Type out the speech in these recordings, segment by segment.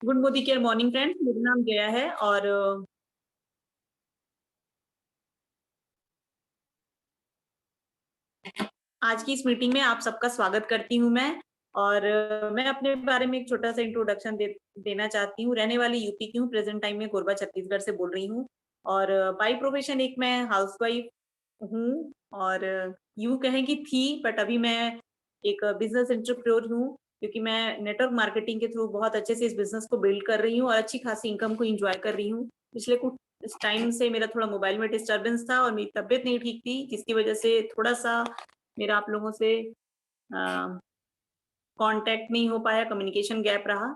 Good Modi care morning friends, मेरा नाम जया है और आज की इस मीटिंग में आप सबका स्वागत करती हूं मैं। और मैं अपने बारे में एक छोटा सा इंट्रोडक्शन देना चाहती हूँ। रहने वाली यूपी की हूँ, प्रेजेंट टाइम में कोरबा छत्तीसगढ़ से बोल रही हूँ। और बाई प्रोफेशन एक मैं हाउसवाइफ हूँ और यूं कहें कि थी, बट अभी मैं एक बिजनेस एंटरप्रेन्योर हूँ, क्योंकि मैं नेटवर्क मार्केटिंग के थ्रू बहुत अच्छे से इस बिजनेस को बिल्ड कर रही हूँ और अच्छी खासी इनकम को एंजॉय कर रही हूँ। पिछले कुछ इस टाइम से मेरा थोड़ा मोबाइल में डिस्टरबेंस था और मेरी तबीयत नहीं ठीक थी, जिसकी वजह से थोड़ा सा मेरा आप लोगों से कांटेक्ट नहीं हो पाया, कम्युनिकेशन गैप रहा।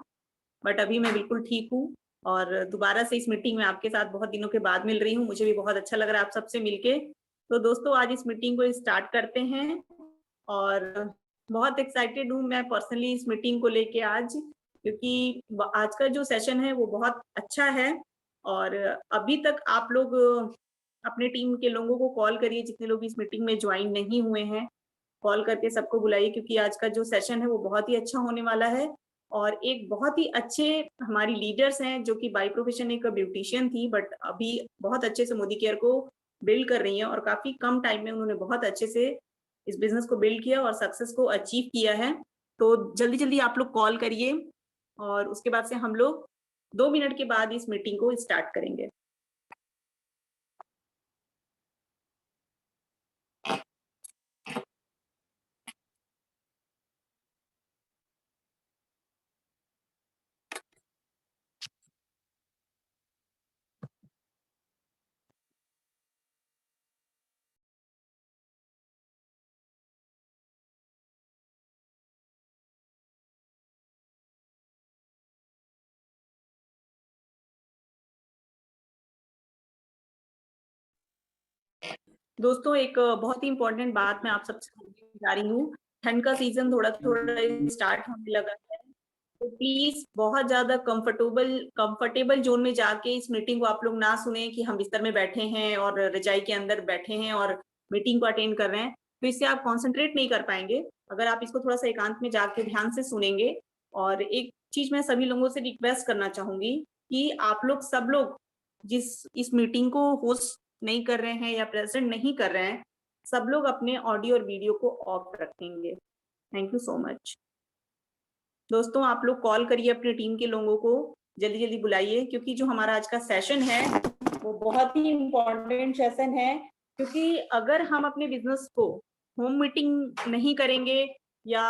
बट अभी मैं बिल्कुल ठीक हूँ और दोबारा से इस मीटिंग में आपके साथ बहुत दिनों के बाद मिल रही हूँ। मुझे भी बहुत अच्छा लग रहा है आप सबसे मिलके। तो दोस्तों, आज इस मीटिंग को स्टार्ट करते हैं और बहुत एक्साइटेड हूँ मैं पर्सनली इस मीटिंग को लेके आज, क्योंकि आज का जो सेशन है वो बहुत अच्छा है। और अभी तक आप लोग अपने टीम के लोगों को कॉल करिए, जितने लोग इस मीटिंग में ज्वाइन नहीं हुए हैं, कॉल करके सबको बुलाइए, क्योंकि आज का जो सेशन है वो बहुत ही अच्छा होने वाला है। और एक बहुत ही अच्छे हमारी लीडर्स हैं, जो कि बाय प्रोफेशन एक ब्यूटिशियन थी, बट अभी बहुत अच्छे से मोदी केयर को बिल्ड कर रही हैं और काफी कम टाइम में उन्होंने बहुत अच्छे से इस बिजनेस को बिल्ड किया और सक्सेस को अचीव किया है। तो जल्दी जल्दी आप लोग कॉल करिए और उसके बाद से हम लोग 2 मिनट के बाद इस मीटिंग को स्टार्ट करेंगे। दोस्तों, एक बहुत ही इंपॉर्टेंट बात मैं आप सबसे बोलने जा रही हूँ। ठंड का सीजन थोड़ा थोड़ा स्टार्ट होने लगा है, तो प्लीज बहुत ज्यादा कंफर्टेबल जोन में जाके इस मीटिंग को आप लोग ना सुने कि हम बिस्तर में बैठे हैं और रजाई के अंदर बैठे हैं और मीटिंग को अटेंड कर रहे हैं, तो इससे आप कॉन्सेंट्रेट नहीं कर पाएंगे। अगर आप इसको थोड़ा सा एकांत में जाके ध्यान से सुनेंगे। और एक चीज मैं सभी लोगों से रिक्वेस्ट करना चाहूंगी कि आप लोग सब लोग जिस इस मीटिंग को होस्ट नहीं कर रहे हैं या प्रेजेंट नहीं कर रहे हैं, सब लोग अपने ऑडियो और वीडियो को ऑफ रखेंगे। Thank you so much. दोस्तों, आप लोग कॉल करिए अपने टीम के लोगों को, जल्दी जल्दी बुलाइए, क्योंकि जो हमारा आज का सेशन है वो बहुत ही इम्पोर्टेंट सेशन है। क्योंकि अगर हम अपने बिजनेस को होम मीटिंग नहीं करेंगे या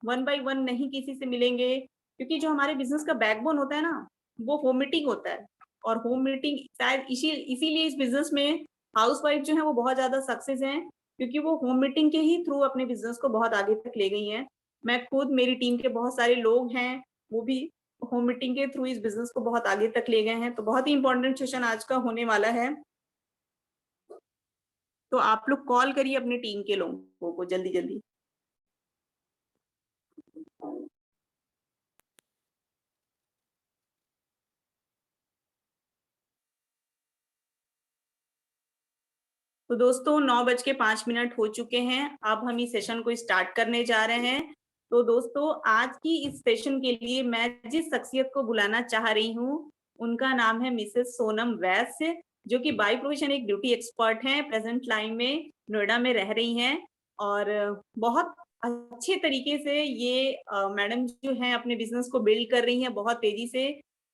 वन बाय वन नहीं किसी से मिलेंगे, क्योंकि जो हमारे बिजनेस का बैकबोन होता है ना, वो होम मीटिंग होता है। और होम मीटिंग शायद इसीलिए इस बिजनेस में हाउसवाइफ जो है वो बहुत ज्यादा सक्सेस हैं, क्योंकि वो होम मीटिंग के ही थ्रू अपने बिजनेस को बहुत आगे तक ले गई हैं। मैं खुद, मेरी टीम के बहुत सारे लोग हैं, वो भी होम मीटिंग के थ्रू इस बिजनेस को बहुत आगे तक ले गए हैं। तो बहुत ही इंपॉर्टेंट सेशन आज का होने वाला है। तो आप लोग कॉल करिए अपने टीम के लोगों को जल्दी जल्दी। तो दोस्तों, 9:05 हो चुके हैं। अब हम इस सेशन को स्टार्ट करने जा रहे हैं। तो दोस्तों, आज की इस सेशन के लिए मैं जिस शख्सियत को बुलाना चाह रही हूँ, उनका नाम है मिसेस सोनम वैश्य, जो कि बाय प्रोफेशन एक ब्यूटी एक्सपर्ट हैं, प्रेजेंट लाइन में नोएडा में रह रही हैं। और बहुत अच्छे तरीके से ये मैडम जो है अपने बिजनेस को बिल्ड कर रही हैं, बहुत तेजी से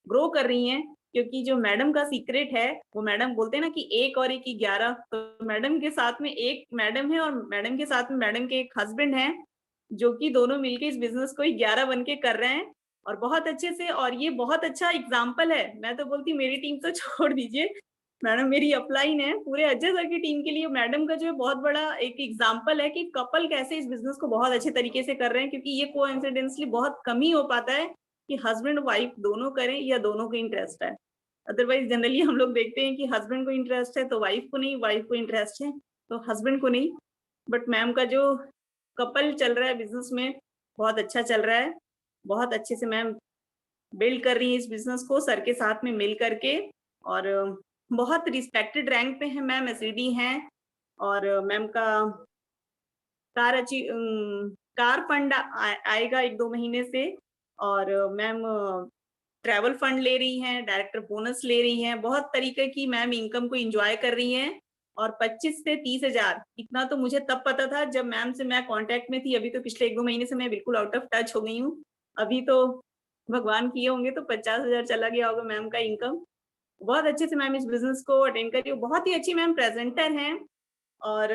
ग्रो कर रही हैं। क्योंकि जो मैडम का सीक्रेट है, वो मैडम बोलते हैं ना कि 1 और 1 11। तो मैडम के साथ में एक मैडम है और मैडम के साथ में मैडम के एक हस्बैंड हैं, जो कि दोनों मिलके इस बिजनेस को 11 बन के कर रहे हैं और बहुत अच्छे से। और ये बहुत अच्छा एग्जाम्पल है। मैं तो बोलती मेरी टीम तो छोड़ दीजिए, मैडम मेरी अपलाइन है, पूरे अजय सर की टीम के लिए मैडम का जो है बहुत बड़ा एक एग्जाम्पल है कि कपल कैसे इस बिजनेस को बहुत अच्छे तरीके से कर रहे हैं। क्योंकि ये कोइंसिडेंटली बहुत कम ही हो पाता है कि हस्बैंड वाइफ दोनों करें या दोनों को इंटरेस्ट है। अदरवाइज जनरली हम लोग देखते हैं कि हस्बैंड को इंटरेस्ट है तो वाइफ को नहीं, वाइफ को इंटरेस्ट है तो हस्बैंड को नहीं। बट मैम का जो कपल चल रहा है बिजनेस में, बहुत अच्छा चल रहा है। बहुत अच्छे से मैम बिल्ड कर रही है इस बिजनेस को सर के साथ में मिल करके। और बहुत रिस्पेक्टेड रैंक पे है मैम, एसईडी हैं। और मैम का कार अची कार फंड आएगा 1-2 महीने से। और मैम ट्रैवल फंड ले रही हैं, डायरेक्टर बोनस ले रही हैं, बहुत तरीके की मैम इनकम को एंजॉय कर रही हैं। और 25 से 30,000 इतना तो मुझे तब पता था जब मैम से मैं कांटेक्ट में थी। अभी तो पिछले 1-2 महीने से मैं बिल्कुल आउट ऑफ टच हो गई हूँ। अभी तो भगवान किए होंगे तो 50,000 चला गया होगा मैम का इनकम। बहुत अच्छे से मैम इस बिज़नेस को अटेंड कर रही हूँ। बहुत ही अच्छी मैम प्रेज़ेंटर हैं। और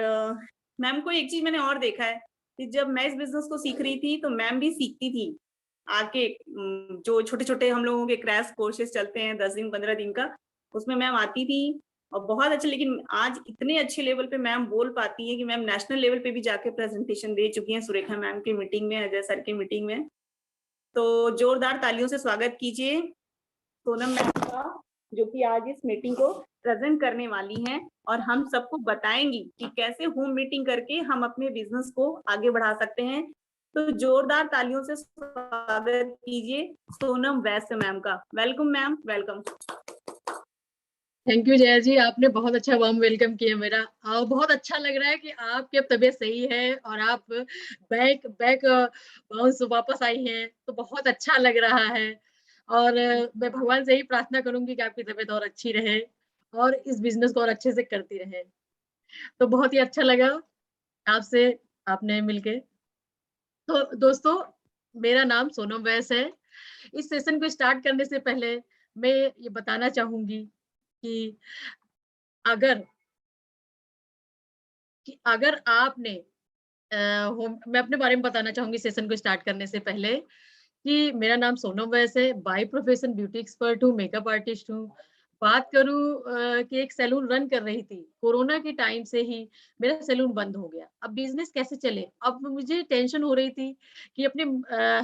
मैम को एक चीज़ मैंने और देखा है कि जब मैं इस बिज़नेस को सीख रही थी, तो मैम भी सीखती थी। आके जो छोटे-छोटे हम लोगों के क्रैश कोर्सेज़ चलते हैं 10 दिन, 15 दिन का, उसमें मैम आती थी और बहुत अच्छे। लेकिन आज इतने अच्छे लेवल पे मैम बोल पाती हैं कि मैम नेशनल लेवल पे भी जाके प्रेज़ेंटेशन दे चुकी हैं सुरेखा मैम की मीटिंग में, अजय सर की मीटिंग में। तो जोरदार तालियों से स्वागत कीजिए सोनम मैम का, जो कि आज इस मीटिंग को प्रेजेंट करने वाली हैं और हम सबको बताएंगी कि कैसे होम मीटिंग करके हम अपने बिजनेस को आगे बढ़ा सकते हैं। तो जोरदार तालियों से स्वागत कीजिए सोनम वैश्य मैम का। Welcome ma'am, welcome. Thank you Jaya ji, आपने बहुत अच्छा वार्म वेलकम किया मेरा। बहुत अच्छा लग रहा है कि आपकी अब तबीयत सही है और आप बैक बैक बाउंस वापस आई हैं, तो बहुत अच्छा लग रहा है। और मैं भगवान से ही प्रार्थना करूंगी कि आपकी तबीयत और अच्छी रहे और इस बिजनेस को और अच्छे से करती रहे। तो बहुत ही अच्छा लगा आपसे आपने मिलके। तो दोस्तों, मेरा नाम सोनम वैस है। इस सेशन को स्टार्ट करने से पहले मैं ये बताना चाहूंगी कि अगर अगर आपने मैं अपने बारे में बताना चाहूंगी सेशन को स्टार्ट करने से पहले कि मेरा नाम सोनम वैस है, बाय प्रोफेशन ब्यूटी एक्सपर्ट हूँ, मेकअप आर्टिस्ट हूँ। बात करूँ कि एक सैलून रन कर रही थी, कोरोना के टाइम से ही मेरा सैलून बंद हो गया। अब बिजनेस कैसे चले? अब मुझे टेंशन हो रही थी कि अपने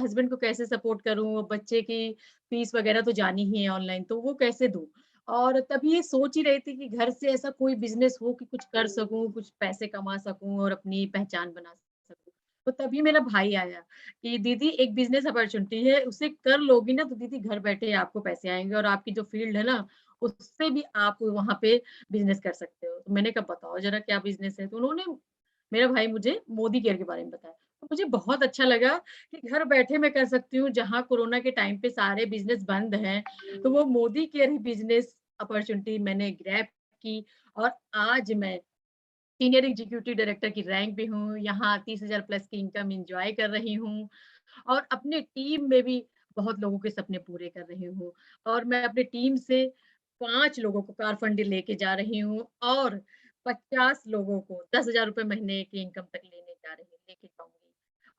हस्बैंड को कैसे सपोर्ट करूँ, बच्चे की फीस वगैरह तो जानी ही है ऑनलाइन, तो वो कैसे दूँ? और तभी ये सोच ही रही थी कि घर से ऐसा कोई बिजनेस हो कि कुछ कर सकूँ, कुछ पैसे कमा सकूँ और अपनी पहचान बना सकूँ। तो तभी मेरा भाई आया कि दीदी एक बिज़नेस अपॉर्च्युनिटी है, उसे कर लोगी ना तो दीदी घर बैठे आपको पैसे आएँगे और आपकी जो फ़ील्ड है ना, उससे भी आप वहाँ पे बिज़नेस कर सकते हो। तो मैंने कहा बताओ ज़रा क्या बिज़नेस है? तो उन्होंने मेरा भाई मुझे मोदी केयर के बारे में बताया। तो मुझे बहुत अच्छा लगा कि घर बैठे मैं कर सकती हूँ, जहाँ कोरोना के टाइम पे सारे बिज़नेस बंद हैं, तो वो मोदी केयर ही बिज़नेस अपॉर्च्युनिटी मैंने ग्रैब की और आज मैं सीनियर एग्जीक्यूटिव डायरेक्टर की रैंक पे हूँ, यहाँ 30,000 प्लस की इनकम एन्जॉय कर रही हूँ और अपने टीम में भी बहुत लोगों के सपने पूरे कर रही हूँ और मैं अपनी टीम से 5 लोगों को कार फंड लेके जा रही हूँ और 50 लोगों को 10,000 रुपए महीने की इनकम तक लेके जाऊँगी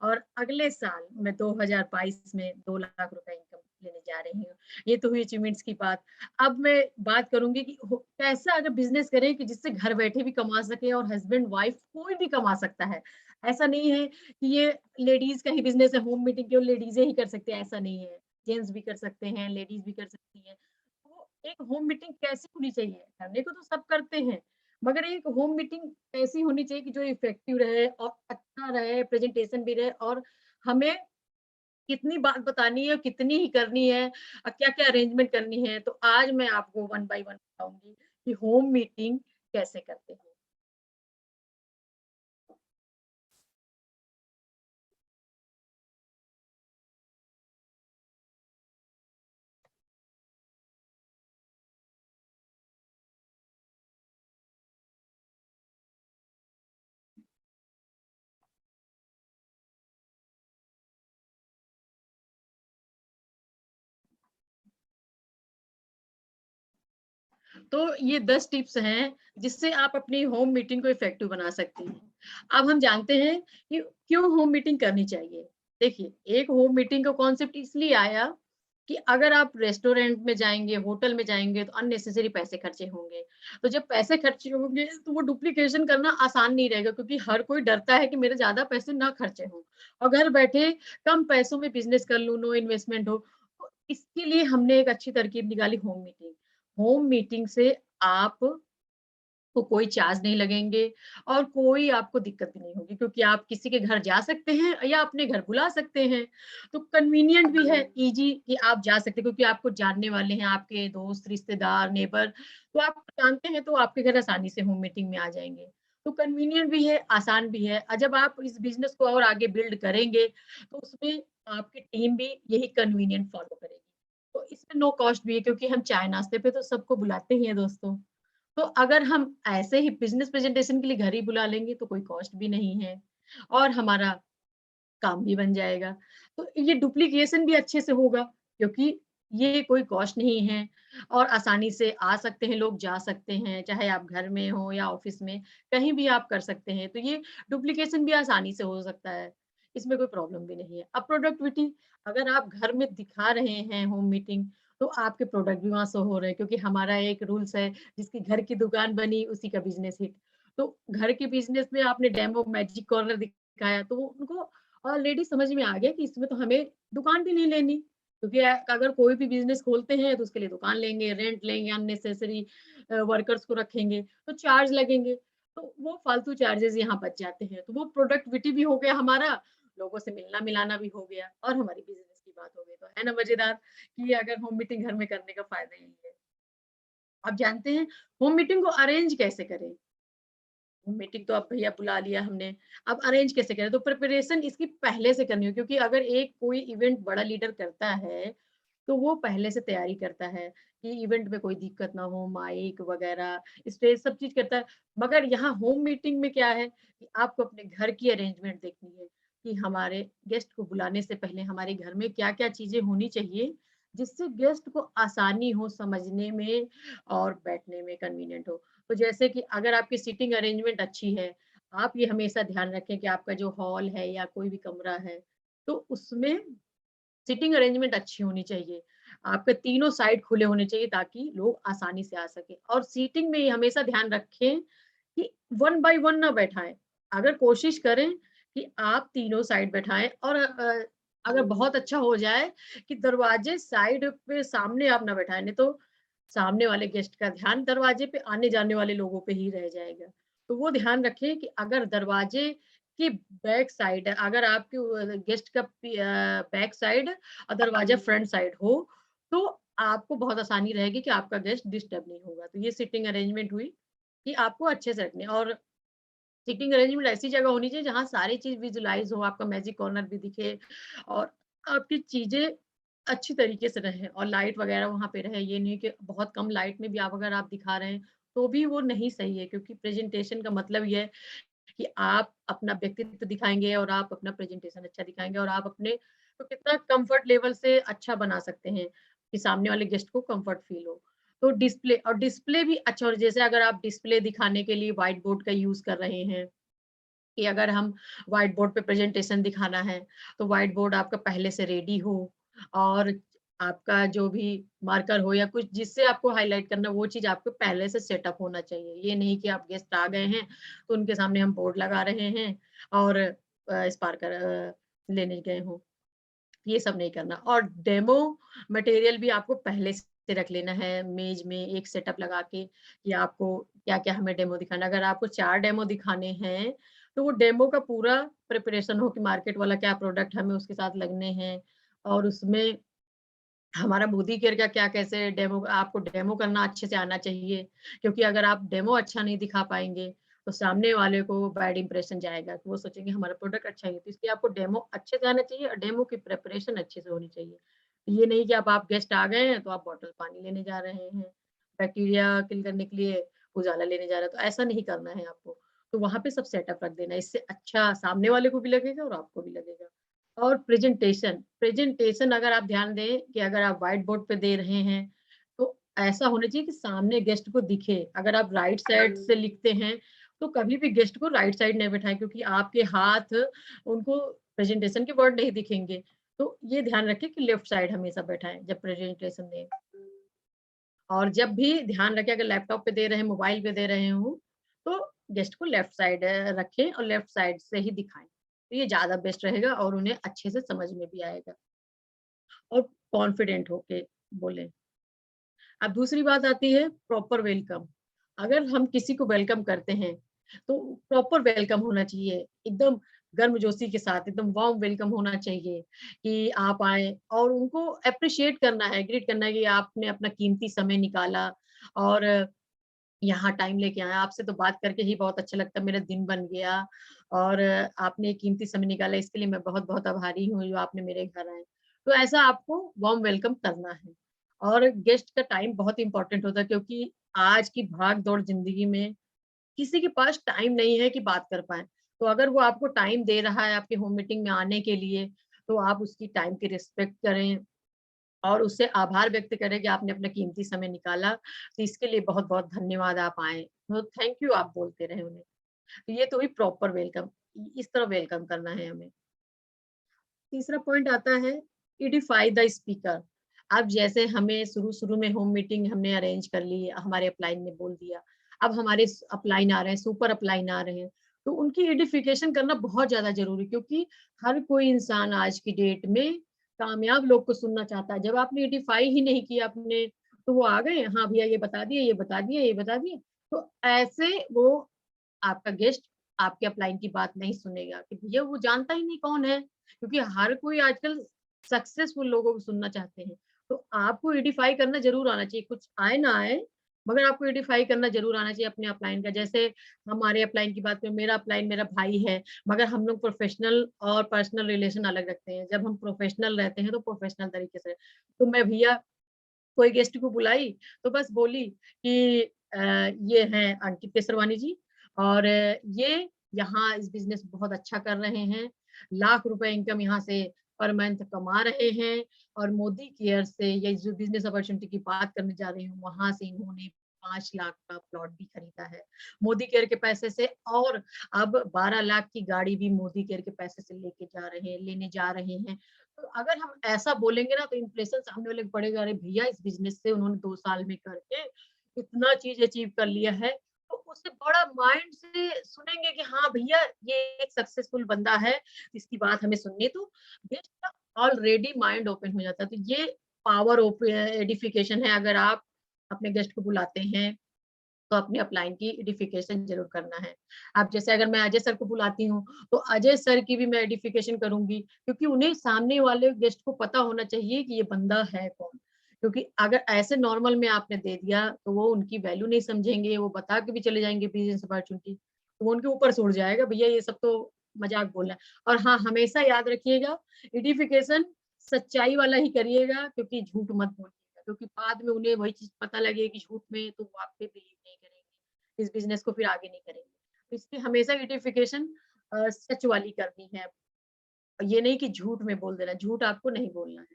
और अगले साल मैं 2022 में 2 लाख रुपए इनकम लेने जा रही हूँ। ये तो हुई अचीवमेंट्स की बात। अब मैं बात करूँगी कि कैसा अगर बिज़नेस करें कि जिससे घर बैठे भी कमा सकें और हस्बैंड वाइफ कोई भी कमा सकता है। ऐसा नहीं है कि ये लेडीज़ का ही बिज़नेस है, होम मीटिंग केवल लेडीज़ें ही कर सकते हैं, ऐसा नहीं है। जेंट्स भी कर सकते हैं, लेडीज़ भी कर सकती हैं। तो एक होम मीटिंग कैसी होनी चाहिए? करने को तो सब करते हैं, मगर एक होम मीटिंग ऐसी होनी चाहिए कि जो इफ़ेक्टिव रहे और अच्छा रहे, प्रेज़ेंटेशन भी रहे और हमें कितनी बात बतानी है, कितनी ही करनी है क्या-क्या अरेंजमेंट करनी है। तो आज मैं आपको वन बाय वन बताऊँगी कि होम मीटिंग कैसे करते हैं। तो ये 10 टिप्स हैं, जिससे आप अपनी होम मीटिंग को इफ़ेक्टिव बना सकती हैं। अब हम जानते हैं कि क्यों होम मीटिंग करनी चाहिए। देखिए, एक होम मीटिंग का कॉन्सेप्ट इसलिए आया कि अगर आप रेस्टोरेंट में जाएँगे, होटल में जाएँगे तो अननेसेसरी पैसे खर्चे होंगे। तो जब पैसे खर्चे होंगे तो वो डुप्लीकेशन करना आसान नहीं रहेगा क्योंकि हर कोई डरता है कि मेरे ज़्यादा पैसे ना खर्चे हों और घर बैठे कम पैसों में बिज़नेस कर लूँ, नो इन्वेस्टमेंट हो। तो इसके लिए हमने एक अच्छी तरकीब निकाली होम मीटिंग। होम मीटिंग से आप को कोई चार्ज नहीं लगेंगे और कोई आपको दिक्कत भी नहीं होगी क्योंकि आप किसी के घर जा सकते हैं या अपने घर बुला सकते हैं। तो कन्वीनिएंट भी है, ईज़ी कि आप जा सकते हैं क्योंकि आपको जानने वाले हैं, आपके दोस्त, रिश्तेदार, नेबर तो आप जानते हैं तो आपके घर आसानी से होम मीटिंग में आ जाएँगे। तो कन्वीनिएंट भी है, आसान भी है। जब आप इस बिज़नेस को और आगे बिल्ड करेंगे, तो उसमें आपकी टीम भी यही कन्वीनिएंट फॉलो करेगी। तो इसमें नो कॉस्ट भी है, क्योंकि हम चाय नाश्ते पे तो सबको बुलाते ही हैं दोस्तों। तो अगर हम ऐसे ही बिज़नेस प्रेज़ेंटेशन के लिए घर ही बुला लेंगे तो कोई कॉस्ट भी नहीं है और हमारा काम भी बन जाएगा। तो ये डुप्लीकेशन भी अच्छे से होगा, क्योंकि ये कोई कॉस्ट नहीं है और आसानी से आ सकते हैं लोग, जा सकते हैं, चाहे आप घर में हो या ऑफ़िस में, कहीं भी आप कर सकते हैं। तो ये डुप्लीकेशन भी आसानी से हो सकता है, इसमें कोई प्रॉब्लम भी नहीं है। अब प्रोडक्टिविटी, अगर आप घर में दिखा रहे हैं होम मीटिंग, तो आपके प्रोडक्ट भी वहाँ शो हो रहे हैं, क्योंकि हमारा एक रूल्स है, जिसकी घर की दुकान बनी उसी का बिज़नेस हिट। तो घर के बिज़नेस में आपने डेमो मैजिक कॉर्नर दिखाया, तो वो उनको ऑलरेडी समझ में आ गया कि इसमें तो हमें दुकान भी नहीं लेनी, क्योंकि अगर कोई भी बिज़नेस खोलते हैं तो उसके लिए दुकान लेंगे, रेंट लेंगे, अननेसेसरी वर्कर्स को रखेंगे, तो चार्ज लगेंगे। तो वो फालतू चार्जेज़ यहाँ बच जाते हैं। तो वो प्रोडक्टिविटी भी हो गया हमारा, लोगों से मिलना-मिलाना भी हो गया और हमारी बिज़नेस की बात हो गई। तो है ना मज़ेदार कि अगर होम मीटिंग घर में करने का फ़ायदा यही है। आप जानते हैं होम मीटिंग को अरेंज कैसे करें? मीटिंग तो अब भैया बुला लिया हमने, अब अरेंज कैसे करें? तो प्रिपरेशन इसकी पहले से करनी हो, क्योंकि अगर एक कोई इवेंट बड़ा लीडर करता है, तो वो पहले से तैयारी करता है कि इवेंट में कोई दिक्कत ना हो, माइक वगैरह, स्टेज सब चीज़ करता है। मगर यहाँ होम मीटिंग में क्या है कि आपको अपने घर की अरेंजमेंट देखनी है कि हमारे गेस्ट को बुलाने से पहले हमारे घर में क्या-क्या चीज़ें होनी चाहिए, जिससे गेस्ट को आसानी हो समझने में और बैठने में कन्वीनिएंट हो। तो जैसे कि अगर आपकी सीटिंग अरेंजमेंट अच्छी है, आप ये हमेशा ध्यान रखें कि आपका जो हॉल है या कोई भी कमरा है, तो उसमें सीटिंग अरेंजमेंट अच्छी होनी चाहिए। आपके तीनों साइड खुले होने चाहिए ताकि लोग आसानी से आ सकें और सीटिंग में ये हमेशा ध्यान रखें कि वन बाय वन ना बैठाएँ। अगर कोशिश करें कि आप तीनों साइड बैठाएँ और अगर बहुत अच्छा हो जाए कि दरवाजे साइड पे सामने आप ना बैठाएँ, नहीं तो सामने वाले गेस्ट का ध्यान दरवाजे पे आने-जाने वाले लोगों पे ही रह जाएगा। तो वो ध्यान रखें कि अगर दरवाजे की बैक साइड अगर आपके गेस्ट का बैक साइड और दरवाज़ा फ्रंट साइड हो, तो आपको बहुत आसानी रहेगी कि आपका गेस्ट डिस्टर्ब नहीं होगा। तो ये सीटिंग अरेंजमेंट हुई कि आपको अच्छे से रखनी है और सीटिंग अरेंजमेंट ऐसी जगह होनी चाहिए जहाँ सारी चीज़ विजुअलाइज़ हो, आपका मैजिक कॉर्नर भी दिखे और आपकी चीज़ें अच्छी तरीके से रहें और लाइट वगैरह वहाँ पे रहे। ये नहीं कि बहुत कम लाइट में भी अगर आप दिखा रहे हैं, तो भी वो नहीं सही है, क्योंकि प्रेज़ेंटेशन का मतलब ये है कि आप अपना व्यक्तित्व दिखाएँगे और आप अपना प्रेज़ेंटेशन अच्छा दिखाएँगे और आप अपने को कितना कम्फ़र्ट लेवल से अच्छा बना सकते हैं, कि सामने वाले गेस्ट को कम्फ़र्ट फ़ील हो। तो डिस्प्ले भी अच्छा हो, जैसे अगर आप डिस्प्ले दिखाने के लिए व्हाइट बोर्ड का यूज़ कर रहे हैं, कि अगर हम व्हाइट बोर्ड पे प्रेज़ेंटेशन दिखाना है, तो व्हाइट बोर्ड आपका पहले से रेडी हो और आपका जो भी मार्कर हो या कुछ जिससे आपको हाइलाइट करना वो चीज़ आपको पहले से सेटअप होना चाहिए। ये नहीं कि आप गेस्ट आ गए हैं, तो उनके सामने हम बोर्ड लगा रहे हैं और स्पार्कर लेने गए हों। ये सब नहीं करना और डेमो मटेरियल भी आपको पहले से रख लेना है मेज में एक सेटअप लगा के कि आपको क्या-क्या हमें डेमो दिखाना है। अगर आपको 4 डेमो दिखाने हैं, तो वो डेमो का पूरा प्रिपरेशन हो कि मार्केट वाला क्या प्रोडक्ट हमें उसके साथ लगने हैं और उसमें हमारा मोदी केयर का क्या कैसे डेमो आपको डेमो करना अच्छे से आना चाहिए, क्योंकि अगर आप डेमो अच्छा नहीं दिखा पाएँगे, तो सामने वाले को बैड इंप्रेशन जाएगा, तो वो सोचेंगे हमारा प्रोडक्ट अच्छा ही है। तो इसलिए आपको डेमो अच्छे से आना चाहिए और डेमो की प्रिपरेशन अच्छे से होनी चाहिए। ये नहीं कि अब आप गेस्ट आ गए हैं, तो आप बॉटल पानी लेने जा रहे हैं, बैक्टीरिया किल करने के लिए उजाला लेने जा रहे हैं, तो ऐसा नहीं करना है आपको। तो वहाँ पे सब सेटअप रख देना है, इससे अच्छा सामने वाले को भी लगेगा और आपको भी लगेगा। और प्रेज़ेंटेशन अगर आप ध्यान दें कि अगर आप व्हाइट बोर्ड पे दे रहे हैं, तो ऐसा होना चाहिए कि सामने गेस्ट को दिखे। अगर आप राइट साइड से लिखते हैं, तो कभी भी गेस्ट को राइट साइड नहीं बिठाएँ, क्योंकि आपके हाथ उनको प्रेज़ेंटेशन के वर्ड नहीं दिखेंगे। तो ये ध्यान रखें कि लेफ्ट साइड हमेशा बैठाएँ जब प्रेज़ेंटेशन दें। और जब भी ध्यान रखें अगर लैपटॉप पे दे रहे हैं, मोबाइल पे दे रहे हों, तो गेस्ट को लेफ्ट साइड रखें और लेफ्ट साइड से ही दिखाएँ। तो ये ज़्यादा बेस्ट रहेगा और उन्हें अच्छे से समझ में भी आएगा और कॉन्फिडेंट होके बोलें। अब दूसरी बात आती है प्रॉपर वेलकम। अगर हम किसी को वेलकम करते हैं, तो प्रॉपर वेलकम होना चाहिए। एकदम गर्मजोशी के साथ एकदम वार्म वेलकम होना चाहिए कि आप आएँ और उनको एप्रिशिएट करना है, ग्रीट करना है कि आपने अपना कीमती समय निकाला और यहाँ टाइम लेके आए। आपसे तो बात करके ही बहुत अच्छा लगता है, मेरा दिन बन गया और आपने कीमती समय निकाला इसके लिए मैं बहुत-बहुत आभारी हूँ जो आपने मेरे घर आए। तो ऐसा आपको वार्म वेलकम करना है। और गेस्ट का टाइम बहुत इंपॉर्टेंट होता है, क्योंकि आज की भाग-दौड़ ज़िंदगी में किसी के पास टाइम नहीं है कि बात कर पाएँ। तो अगर वो आपको टाइम दे रहा है आपकी होम मीटिंग में आने के लिए, तो आप उसकी टाइम की रिस्पेक्ट करें और उससे आभार व्यक्त करें कि आपने अपना कीमती समय निकाला। तो इसके लिए बहुत-बहुत धन्यवाद, आप आए। तो थैंक यू आप बोलते रहें उन्हें। तो ये तो हुई प्रॉपर वेलकम, इस तरह वेलकम करना है हमें। तीसरा पॉइंट आता है एडिफाई द स्पीकर। अब जैसे हमें शुरू-शुरू में होम मीटिंग हमने अरेंज कर ली, हमारे अपलाइन ने बोल दिया। अब हमारे अपलाइन आ रहे हैं, सुपर अपलाइन आ रहे हैं, तो उनकी एडिफिकेशन करना बहुत ज़्यादा ज़रूरी, क्योंकि हर कोई इंसान आज की डेट में कामयाब लोग को सुनना चाहता है। जब आपने एडिफाई ही नहीं किया अपने, तो वो आ गए, हाँ भैया ये बता दिए, ये बता दिए, ये बता दिए। तो ऐसे वो आपका गेस्ट आपके अपलाइन की बात नहीं सुनेगा कि भैया वो जानता ही नहीं कौन है, क्योंकि हर कोई आजकल सक्सेसफुल लोगों को सुनना चाहते हैं। तो आपको एडिफाई करना ज़रूर आना चाहिए, कुछ आए ना आए, मगर आपको एडिफाई करना ज़रूर आना चाहिए अपने अपलाइन का। जैसे हमारे अपलाइन की बात करें, मेरा अपलाइन मेरा भाई है, मगर हम लोग प्रोफ़ेशनल और पर्सनल रिलेशन अलग रखते हैं। जब हम प्रोफ़ेशनल रहते हैं, तो प्रोफ़ेशनल तरीके से। तो मैं भैया कोई गेस्ट को बुलाई, तो बस बोली कि ये हैं अंकित केसरवानी जी, और ये यहाँ इस बिज़नेस बहुत अच्छा कर रहे हैं, लाख रुपए इनकम यहाँ से पर मंथ कमा रहे हैं, और मोदी केयर से ये जो बिज़नेस अपॉर्च्युनिटी की बात करने जा रही हूँ, वहाँ से इन्होंने 5 लाख का प्लॉट भी खरीदा है, मोदी केयर के पैसे से। और अब 12 लाख की गाड़ी भी मोदी केयर के पैसे से लेने जा रहे हैं। तो अगर हम ऐसा बोलेंगे ना, तो इंप्रेशन सामने वाले को पड़ेगा, अरे भैया इस बिज़नेस से उन्होंने 2 साल में करके इतना चीज़ अचीव कर लिया है। तो उससे बड़ा माइंड से सुनेंगे कि हाँ भैया ये एक सक्सेसफुल बंदा है, इसकी बात हमें सुननी है। तो गेस्ट का ऑलरेडी माइंड ओपन हो जाता है। तो ये पावर ऑफ एडिफिकेशन है। अगर आप अपने गेस्ट को बुलाते हैं, तो अपने अपलाइन की एडिफिकेशन ज़रूर करना है। अब जैसे अगर मैं अजय सर को बुलाती हूँ, तो अजय सर की भी मैं एडिफिकेशन करूँगी, क्योंकि उन्हें सामने वाले गेस्ट को पता होना चाहिए कि ये बंदा है कौन। क्योंकि अगर ऐसे नॉर्मल में आपने दे दिया, तो वो उनकी वैल्यू नहीं समझेंगे, वो बता के भी चले जाएँगे बिज़नेस अपॉर्च्युनिटी, तो वो उनके ऊपर से उड़ जाएगा, भैया ये सब तो मज़ाक बोल रहा है। और हाँ, हमेशा याद रखिएगा, एडिफिकेशन सच्चाई वाला ही करिएगा, क्योंकि झूठ मत बोलिएगा, क्योंकि बाद में उन्हें वही चीज़ पता लगे कि झूठ में, तो वो आप पे बिलीव नहीं करेंगे। इस बिज़नेस को फिर आगे नहीं करेंगे। तो इसलिए हमेशा एडिफिकेशन सच वाली करनी है। ये नहीं कि झूठ में बोल देना, झूठ आपको नहीं बोलना है।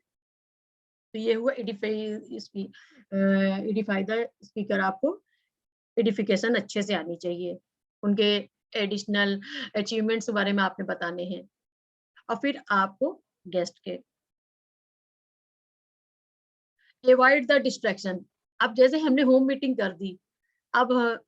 तो ये हुआ एडिफाई द स्पीकर। आपको एडिफिकेशन अच्छे से आनी चाहिए। उनके एडिशनल अचीवमेंट्स के बारे में आपने बताने हैं, और फिर आपको गेस्ट के अवॉइड द डिस्ट्रैक्शन। अब जैसे हमने होम मीटिंग कर दी, अब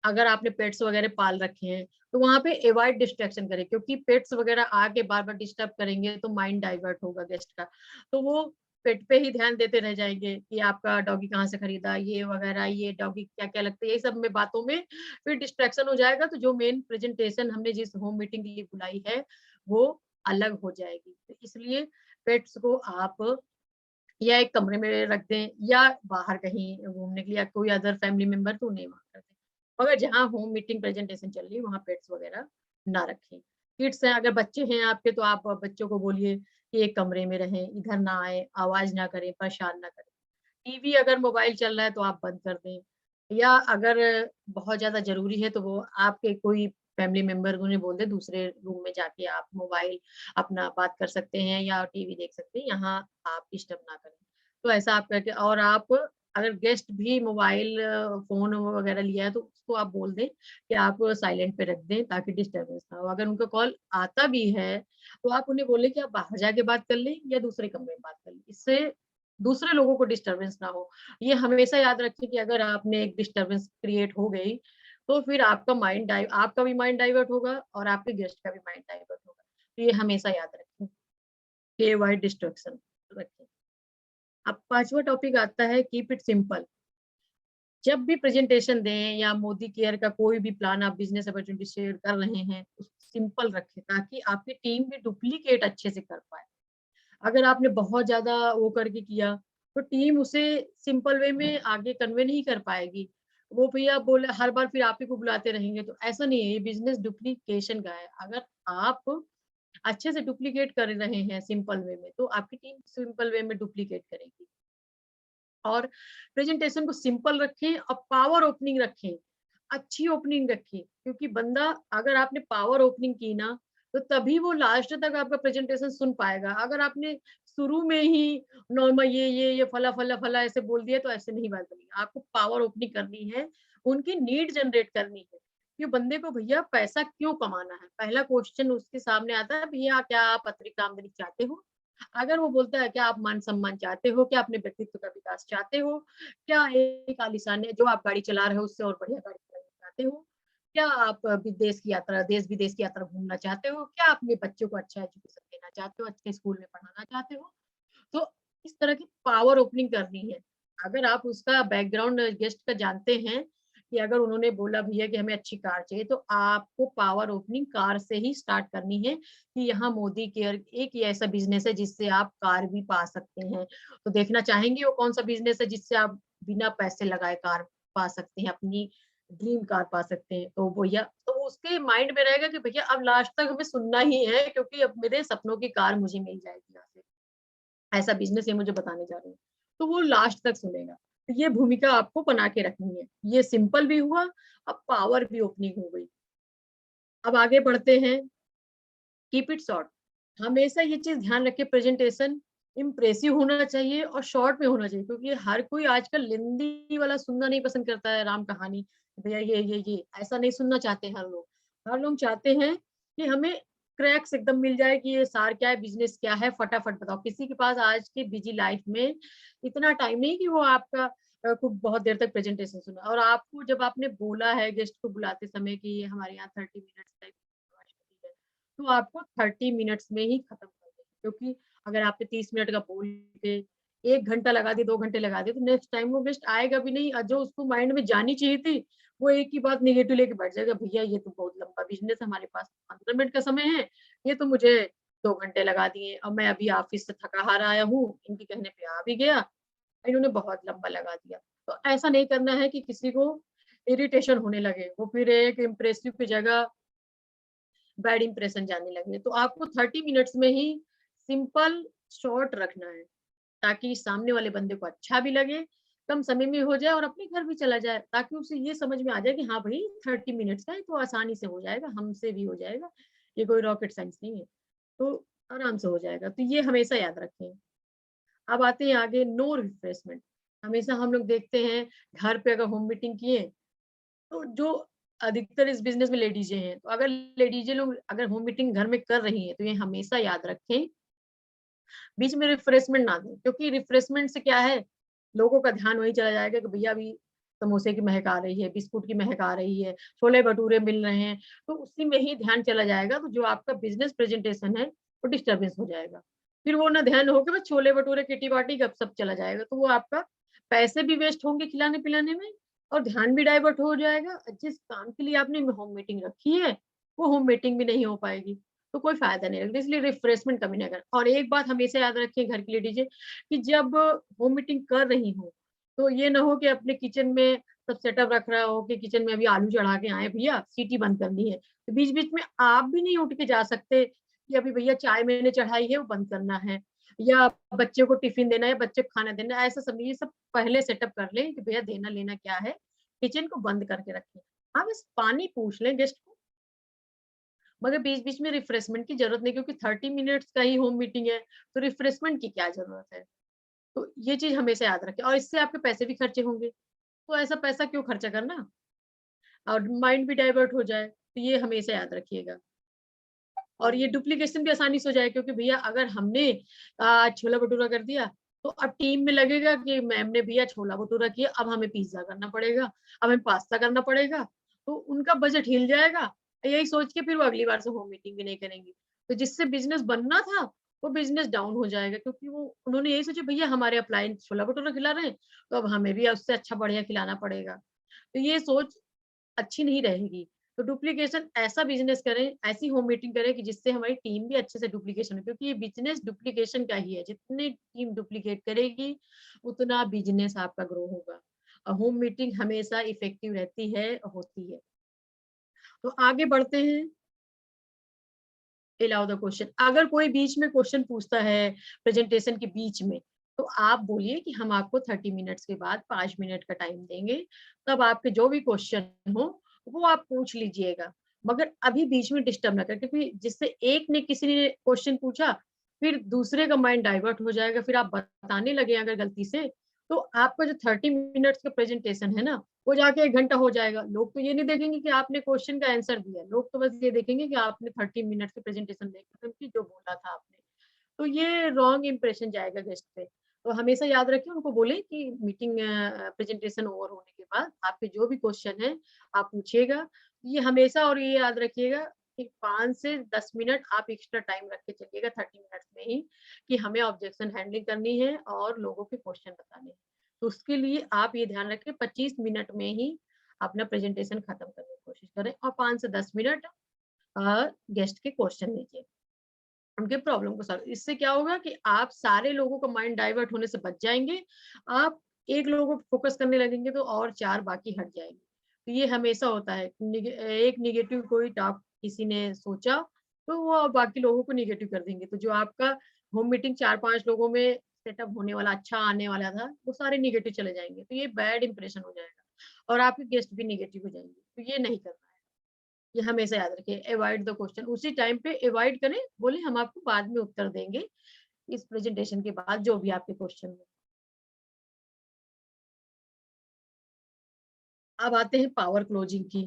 अगर आपने पेट्स वगैरह पाल रखे हैं, तो वहाँ पे अवॉइड डिस्ट्रैक्शन करें, क्योंकि पेट्स वगैरह आके बार-बार डिस्टर्ब करेंगे, तो माइंड डाइवर्ट होगा गेस्ट का। तो वो पेट पे ही ध्यान देते रह जाएँगे कि आपका डॉगी कहाँ से खरीदा, ये वगैरह, ये डॉगी क्या-क्या लगता है, यही सब में बातों में फिर डिस्ट्रैक्शन हो जाएगा, तो जो मेन प्रेज़ेंटेशन हमने जिस होम मीटिंग के लिए बुलाई है, वो अलग हो जाएगी। तो इसलिए पेट्स को आप या एक कमरे में रख दें, या बाहर कहीं घूमने के लिए, या कोई अदर फैमिली मेंबर तो उन्हें वहाँ कर दें। मगर जहाँ होम मीटिंग प्रेजेंटेशन चल रही है, वहाँ पेट्स वगैरह ना रखें। किड्स हैं, अगर बच्चे हैं आपके, तो आप बच्चों को बोलिए कि एक कमरे में रहें, इधर ना आएँ, आवाज़ ना करें, परेशान ना करें। टीवी अगर मोबाइल चल रहा है तो आप बंद कर दें, या अगर बहुत ज़्यादा ज़रूरी है, तो वो आपके कोई फैमिली मेंबर उन्हें बोल दें दूसरे रूम में जाके आप मोबाइल अपना बात कर सकते हैं या टीवी देख सकते हैं, यहाँ आप डिस्टर्ब ना करें। तो ऐसा आप करके, और आप अगर गेस्ट भी मोबाइल फ़ोन वगैरह लिया है, तो उसको आप बोल दें कि आप साइलेंट पे रख दें, ताकि डिस्टर्बेंस ना हो। अगर उनका कॉल आता भी है, तो आप उन्हें बोलें कि आप बाहर जाके बात कर लें या दूसरे कमरे में बात कर लें। इससे दूसरे लोगों को डिस्टर्बेंस ना हो। ये हमेशा याद रखिए कि अगर आपने एक डिस्टर्बेंस क्रिएट हो गई, तो फिर आपका भी माइंड डाइवर्ट होगा और आपके गेस्ट का भी माइंड डाइवर्ट होगा। तो ये हमेशा याद रखें कि अवॉइड डिस्ट्रैक्शन रखें। अब 5वां टॉपिक आता है कीप इट सिंपल। जब भी प्रेजेंटेशन दें या मोदी केयर का कोई भी प्लान आप बिज़नेस अपॉर्च्युनिटी शेयर कर रहे हैं, उसको सिंपल रखें, ताकि आपकी टीम भी डुप्लीकेट अच्छे से कर पाए। अगर आपने बहुत ज़्यादा वो करके किया, तो टीम उसे सिंपल वे में आगे कन्वे नहीं कर पाएगी। वो भैया बोले हर बार फिर आप ही को बुलाते रहेंगे, तो ऐसा नहीं है, ये बिज़नेस डुप्लीकेशन का है। अगर आप अच्छे से डुप्लीकेट कर रहे हैं सिंपल वे में, तो आपकी टीम सिंपल वे में डुप्लीकेट करेगी। और प्रेजेंटेशन को सिंपल रखें और पावर ओपनिंग रखें, अच्छी ओपनिंग रखें, क्योंकि बंदा अगर आपने पावर ओपनिंग की ना तो तभी वो लास्ट तक आपका प्रेजेंटेशन सुन पाएगा। अगर आपने शुरू में ही नॉर्मल ये फला फला फला ऐसे बोल दिया तो ऐसे नहीं बात बनेगी। आपको पावर ओपनिंग करनी है, उनकी नीड जनरेट करनी है कि बंदे को भैया पैसा क्यों कमाना है। पहला क्वेश्चन उसके सामने आता है, भैया क्या आप अतिरिक्त आमदनी चाहते हो? अगर वो बोलता है क्या आप मान सम्मान चाहते हो, क्या अपने व्यक्तित्व का विकास चाहते हो, क्या एक आलीशान जो आप गाड़ी चला रहे हो उससे और बढ़िया गाड़ी चलाना चाहते हो, क्या आप विदेश की यात्रा देश विदेश की यात्रा घूमना चाहते हो, क्या अपने बच्चों को अच्छा एजुकेशन देना चाहते हो, अच्छे स्कूल में पढ़ाना चाहते हो, तो इस तरह की पावर ओपनिंग करनी है। अगर आप उसका बैकग्राउंड गेस्ट का जानते हैं कि अगर उन्होंने बोला भैया कि हमें अच्छी कार चाहिए तो आपको पावर ओपनिंग कार से ही स्टार्ट करनी है कि यहाँ मोदी केयर एक ही ऐसा बिजनेस है जिससे आप कार भी पा सकते हैं। तो देखना चाहेंगे वो कौन सा बिजनेस है जिससे आप बिना पैसे लगाए कार पा सकते हैं, अपनी ड्रीम कार पा सकते हैं। तो भैया तो उसके माइंड में रहेगा कि भैया अब लास्ट तक हमें सुनना ही है क्योंकि अब मेरे सपनों की कार मुझे मिल जाएगी यहाँ से। ऐसा बिज़नेस ये मुझे बताने जा रहे हैं। तो वो लास्ट तक सुनेगा। तो ये भूमिका आपको बना के रखनी है। ये सिंपल भी हुआ, अब पावर भी ओपनिंग हो गई। अब आगे बढ़ते हैं, कीप इट शॉर्ट। हमेशा ये चीज़ ध्यान रखें प्रेजेंटेशन इम्प्रेसिव होना चाहिए और शॉर्ट में होना चाहिए क्योंकि हर कोई आजकल लेंदी वाला सुनना नहीं पसंद करता है राम कहानी। भैया ये ऐसा नहीं सुनना चाहते हर लोग। हर लोग चाहते हैं कि हमें क्रैक्स एकदम मिल जाए कि ये सार क्या है, बिज़नेस क्या है, फटाफट बताओ। किसी के पास आज की बिज़ी लाइफ में इतना टाइम नहीं कि वो आपका खूब बहुत देर तक प्रेजेंटेशन सुना और आपको जब आपने बोला है गेस्ट को बुलाते समय कि ये हमारे यहाँ 30 मिनट्स का तो आपको 30 मिनट्स में ही खत्म कर दें क्योंकि अगर आपने 30 मिनट का बोल के 1 घंटा लगा दिया 2 घंटे लगा दिए तो नेक्स्ट टाइम वो गेस्ट आएगा भी नहीं और जो उसको माइंड में जानी चाहिए थी वो एक ही बात नेगेटिव लेके बैठ जाएगा, भैया ये तो बहुत लंबा बिजनेस है, हमारे पास 15 मिनट का समय है, ये तो मुझे 2 घंटे लगा दिए और मैं अभी ऑफिस से थका हारा आया हूँ, इनके कहने पे आ भी गया, इन्होंने बहुत लंबा लगा दिया। तो ऐसा नहीं करना है कि किसी को इरिटेशन होने लगे, वो फिर एक इम्प्रेसिव की जगह बैड इंप्रेशन जाने लगे। तो आपको 30 मिनट्स में ही सिंपल शॉर्ट रखना है ताकि सामने वाले बंदे को अच्छा भी लगे, कम समय में हो जाए और अपने घर भी चला जाए ताकि उसे ये समझ में आ जाए कि हाँ भाई 30 मिनट्स का है तो आसानी से हो जाएगा, हमसे भी हो जाएगा, ये कोई रॉकेट साइंस नहीं है, तो आराम से हो जाएगा। तो ये हमेशा याद रखें। अब आते हैं आगे, नो रिफ्रेशमेंट। हमेशा हम लोग देखते हैं घर पे अगर होम मीटिंग किए तो जो अधिकतर इस बिज़नेस में लेडीज़ें हैं, तो अगर लेडीज़ें लोग अगर होम मीटिंग घर में कर रही हैं, तो ये हमेशा याद रखें, बीच में रिफ्रेशमेंट ना दें, क्योंकि रिफ्रेशमेंट से क्या है, लोगों का ध्यान वहीं चला जाएगा कि भैया अभी समोसे की महक आ रही है, बिस्कुट की महक आ रही है, छोले-भटूरे मिल रहे हैं, तो उसी में ही ध्यान चला जाएगा, तो जो आपका बिज़नेस प्रेज़ेंटेशन है, वो डिस्टर्बेंस हो जाएगा। फिर वो ना ध्यान हो के बस छोले-भटूरे, किट्टी-पार्टी, गप-सप चला जाएगा, तो वो आपका पैसे भी वेस्ट होंगे खिलाने-पिलाने में और ध्यान भी डाइवर्ट हो जाएगा। जिस काम के लिए आपने होम मीटिंग रखी है, वो होम मीटिंग भी नहीं हो पाएगी। तो कोई फ़ायदा नहीं है, इसलिए रिफ्रेशमेंट कभी नहीं करना। और एक बात हमेशा याद रखिए घर की लेडीज़ें कि जब होम मीटिंग कर रही हो, तो ये ना हो कि अपने किचन में सब सेटअप रख रहा हो कि किचन में अभी आलू चढ़ा के आए भैया, सीटी बंद करनी है। तो बीच-बीच में आप भी नहीं उठ के जा सकते कि अभी भैया चाय मैंने चढ़ाई है, वो बंद करना है या बच्चे को टिफ़िन देना है, बच्चे को खाना देना है, ऐसा सब नहीं, ये सब पहले सेटअप कर लें कि भैया देना-लेना क्या है, किचन को बंद करके रखें। हाँ, बस पानी पूछ लें गेस्ट को, मगर बीच-बीच में रिफ्रेशमेंट की ज़रूरत नहीं क्योंकि 30 मिनट्स का ही होम मीटिंग है, तो रिफ्रेशमेंट की क्या ज़रूरत है? तो ये चीज़ हमेशा याद रखें और इससे आपके पैसे भी खर्चे होंगे, तो ऐसा पैसा क्यों खर्चा करना? और माइंड भी डाइवर्ट हो जाए, तो ये हमेशा याद रखिएगा। और ये डुप्लीकेशन भी आसानी से हो जाए क्योंकि भैया अगर हमने छोला-भटूरा कर दिया, तो अब टीम में लगेगा कि मैम ने भैया छोला-भटूरा किया, अब हमें पिज़्ज़ा करना पड़ेगा, अब हमें पास्ता करना पड़ेगा, तो उनका बजट हिल जाएगा। यही सोच के फिर वो अगली बार से होम मीटिंग भी नहीं करेंगी। तो जिससे बिज़नेस बनना था, वो बिज़नेस डाउन हो जाएगा क्योंकि वो उन्होंने यही सोचा भैया हमारे अपलाइन छोला-भटूरा खिला रहे हैं, तो अब हमें भी उससे अच्छा बढ़िया खिलाना पड़ेगा। तो ये सोच अच्छी नहीं रहेगी। तो डुप्लीकेशन ऐसा बिज़नेस करें, ऐसी होम मीटिंग करें कि जिससे हमारी टीम भी अच्छे से डुप्लीकेशन हो क्योंकि ये बिज़नेस डुप्लीकेशन का ही है। जितनी टीम डुप्लीकेट करेगी, उतना बिज़नेस आपका ग्रो होगा। और होम मीटिंग हमेशा इफ़ेक्टिव रहती है, होती है। तो आगे बढ़ते हैं, अलाउ द क्वेश्चन। अगर कोई बीच में क्वेश्चन पूछता है प्रेज़ेंटेशन के बीच में तो आप बोलिए कि हम आपको 30 मिनट्स के बाद 5 मिनट का टाइम देंगे, तब आपके जो भी क्वेश्चन हो वो आप पूछ लीजिएगा। मगर अभी बीच में डिस्टर्ब ना करें, क्योंकि जिससे एक ने किसी ने क्वेश्चन पूछा, फिर दूसरे का माइंड डाइवर्ट हो जाएगा, फिर आप बताने लगे अगर गलती से, तो आपका जो 30 मिनट्स का प्रेजेंटेशन है ना, वो जाके 1 घंटा हो जाएगा। लोग तो ये नहीं देखेंगे कि आपने क्वेश्चन का आंसर दिया, लोग तो बस ये देखेंगे कि आपने 30 मिनट्स की प्रेजेंटेशन दी, खत्म की, जो बोला था आपने। तो ये रॉन्ग इंप्रेशन जाएगा गेस्ट पे। तो हमेशा याद रखें, उनको बोलें कि मीटिंग प्रेजेंटेशन ओवर होने के बाद आपके जो भी क्वेश्चन है आप पूछिएगा। ये हमेशा, और ये याद रखिएगा कि 5 से 10 मिनट आप एक्स्ट्रा टाइम रख के चलिएगा 30 मिनट्स में ही, कि हमें ऑब्जेक्शन हैंडलिंग करनी है और लोगों के क्वेश्चन बताने हैं। तो उसके लिए आप ये ध्यान रखें 25 मिनट में ही अपना प्रेजेंटेशन खत्म करने की कोशिश करें, और 5 से 10 मिनट गेस्ट के क्वेश्चन लीजिए, उनके प्रॉब्लम को सॉल्व। इससे क्या होगा कि आप सारे लोगों का माइंड डाइवर्ट होने से बच जाएँगे। आप एक लोगों को फोकस करने लगेंगे तो और 4 बाकी हट जाएँगे। तो ये हमेशा होता है, एक नेगेटिव कोई टॉप किसी ने सोचा, तो वो बाकी लोगों को नेगेटिव कर देंगे। तो जो आपका होम मीटिंग 4-5 लोगों में सेटअप होने वाला, अच्छा आने वाला था, वो सारे नेगेटिव चले जाएँगे। तो ये बैड इंप्रेशन हो जाएगा और आपके गेस्ट भी नेगेटिव हो जाएँगे। तो ये नहीं करना है। ये हमेशा याद रखिए, अवॉइड द क्वेश्चन, उसी टाइम पे अवॉइड करें, बोले हम आपको बाद में उत्तर देंगे, इस प्रेजेंटेशन के बाद जो भी आपके क्वेश्चन हो। अब आते हैं पावर क्लोजिंग की।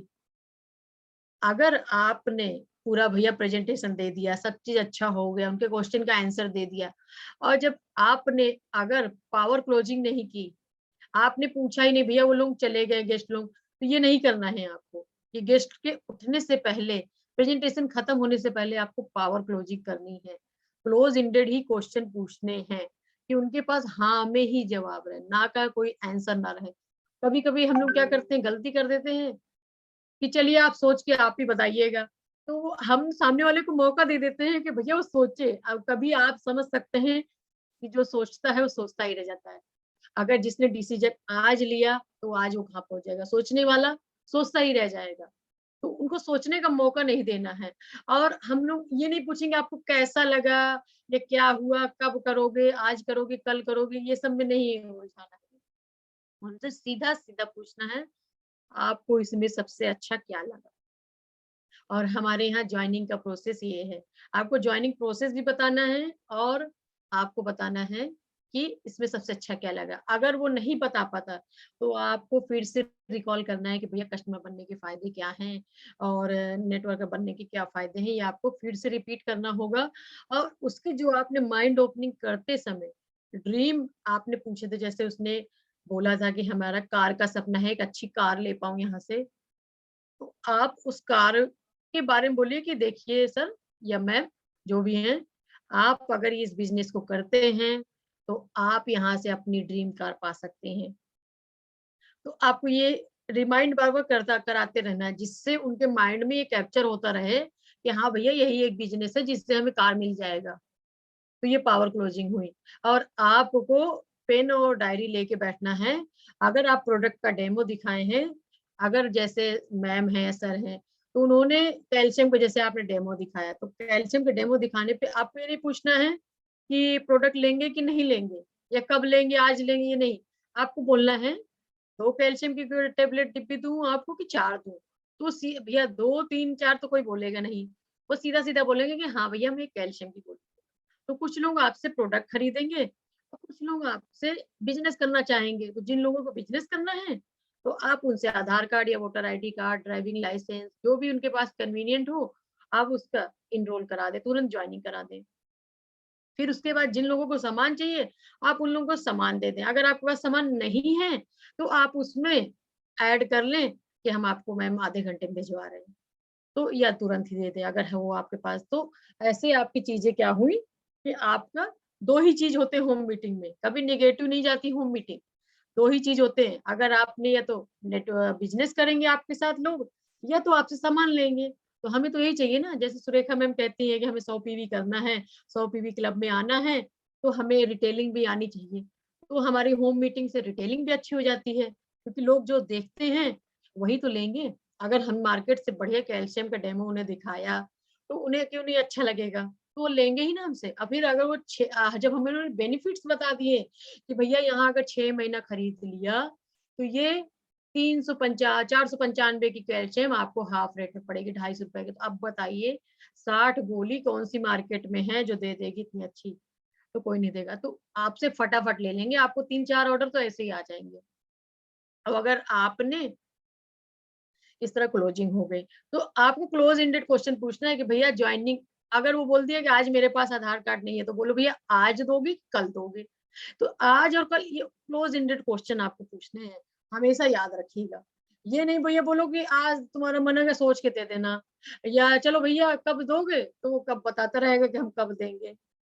अगर आपने पूरा भैया प्रेजेंटेशन दे दिया, सब चीज़ अच्छा हो गया, उनके क्वेश्चन का आंसर दे दिया, और जब आपने अगर पावर क्लोजिंग नहीं की, आपने पूछा ही नहीं, भैया वो लोग चले गए गेस्ट लोग, तो ये नहीं करना है आपको। कि गेस्ट के उठने से पहले, प्रेजेंटेशन खत्म होने से पहले आपको पावर क्लोजिंग करनी है। क्लोज एंडेड ही क्वेश्चन पूछने हैं, कि उनके पास हाँ में ही जवाब रहे, ना का कोई आंसर ना रहे। कभी-कभी हम लोग क्या करते हैं, गलती कर देते हैं कि चलिए आप सोच के आप ही बताइएगा। तो हम सामने वाले को मौका दे देते हैं कि भैया वो सोचे। अब कभी आप समझ सकते हैं कि जो सोचता है वो सोचता ही रह जाता है। अगर जिसने डिसीजन आज लिया तो आज वो कहाँ पहुँच जाएगा, सोचने वाला सोचता ही रह जाएगा। तो उनको सोचने का मौका नहीं देना है, और हम लोग ये नहीं पूछेंगे आपको कैसा लगा या क्या हुआ, कब करोगे, आज करोगे, कल करोगे, ये सब में नहीं उलझाना है। उनसे सीधा-सीधा पूछना है, आपको इसमें सबसे अच्छा क्या लगा? और हमारे यहाँ जॉइनिंग का प्रोसेस ये है। आपको जॉइनिंग प्रोसेस भी बताना है, और आपको बताना है कि इसमें सबसे अच्छा क्या लगा। अगर वो नहीं बता पाता, तो आपको फिर से रिकॉल करना है कि भैया कस्टमर बनने के फ़ायदे क्या हैं और नेटवर्कर बनने के क्या फ़ायदे हैं, ये आपको फिर से रिपीट करना होगा। और उसके जो आपने माइंड ओपनिंग करते समय ड्रीम आपने पूछे थे, जैसे उसने बोला था कि हमारा कार का सपना है, एक अच्छी कार ले पाऊँ यहाँ से। तो आप उस कार के बारे में बोलिए कि देखिए सर या मैम, जो भी हैं, आप अगर इस बिज़नेस को करते हैं, तो आप यहाँ से अपनी ड्रीम कार पा सकते हैं। तो आपको ये रिमाइंड बार-बार करता कराते रहना है, जिससे उनके माइंड में ये कैप्चर होता रहे कि हाँ भैया, यही एक बिज़नेस है जिससे हमें कार मिल जाएगा। तो ये पावर क्लोजिंग हुई। और आपको पेन और डायरी लेके बैठना है। अगर आप प्रोडक्ट का डेमो दिखाए हैं, अगर जैसे मैम हैं, सर हैं, तो उन्होंने कैल्शियम का जैसे आपने डेमो दिखाया, तो कैल्शियम के डेमो दिखाने पे आपको ये नहीं पूछना है कि प्रोडक्ट लेंगे कि नहीं लेंगे, या कब लेंगे, आज लेंगे या नहीं। आपको बोलना है 2 कैल्शियम की टेबलेट डिब्बी दूँ आपको कि 4 दूँ? तो सी भैया 2, 3, 4 तो कोई बोलेगा नहीं। वो सीधा-सीधा बोलेंगे कि हाँ भैया, हमें कैल्शियम की गोली। तो कुछ लोग आपसे प्रोडक्ट खरीदेंगे और कुछ लोग आपसे बिज़नेस करना चाहेंगे। तो जिन लोगों को बिज़नेस करना है, तो आप उनसे आधार कार्ड या voter ID card, driving licence, जो भी उनके पास कन्वीनिएंट हो, आप उसका एनरोल करा दें, तुरंत जॉइनिंग करा दें। फिर उसके बाद जिन लोगों को सामान चाहिए, आप उन लोगों को सामान दे दें। अगर आपके पास सामान नहीं है, तो आप उसमें ऐड कर लें कि हम आपको मैम आधे घंटे में भिजवा रहे हैं। तो या तुरंत ही दे दें अगर है वो आपके पास। तो ऐसे आपकी चीज़ें क्या हुई कि आपका 2 ही चीज़ होते हैं होम मीटिंग में, कभी नेगेटिव नहीं जाती होम मीटिंग। 2 ही चीज़ होते हैं, अगर आपने या तो बिज़नेस करेंगे आपके साथ लोग, या तो आपसे सामान लेंगे। तो हमें तो यही चाहिए ना, जैसे सुरेखा मैम कहती हैं कि हमें 100 पीवी करना है, 100 पीवी क्लब में आना है, तो हमें रिटेलिंग भी आनी चाहिए। तो हमारी होम मीटिंग से रिटेलिंग भी अच्छी हो जाती है, क्योंकि लोग जो देखते हैं, वही तो लेंगे। अगर हम मार्केट से बढ़िया कैल्शियम का डेमो उन्हें दिखाया, तो उन्हें क्यों नहीं अच्छा लगेगा। तो वो लेंगे ही ना हमसे। और फिर अगर वो जब हमें उन्होंने बेनिफिट्स बता दिए कि भैया यहाँ अगर 6 महीना खरीद लिया तो ये 495 की कैल्शियम आपको हाफ रेट में पड़ेगी, 250 रुपए की। तो अब बताइए 60 गोली कौन सी मार्केट में है जो दे देगी इतनी अच्छी? तो कोई नहीं देगा। तो आपसे फटाफट ले लेंगे, आपको 3-4 ऑर्डर तो ऐसे ही आ जाएंगे। अब अगर आपने इस तरह क्लोजिंग हो गई, तो आपको क्लोज एंडेड क्वेश्चन पूछना है कि भैया ज्वाइनिंग, अगर वो बोल दिया कि आज मेरे पास आधार कार्ड नहीं है, तो बोलो भैया आज दोगे, कल दोगे? तो आज और कल, ये क्लोज एंडेड क्वेश्चन आपको पूछने हैं, हमेशा याद रखिएगा। ये नहीं भैया बोलो कि आज तुम्हारा मन है सोच के दे देना, या चलो भैया कब दोगे, तो वो कब बताता रहेगा कि हम कब देंगे।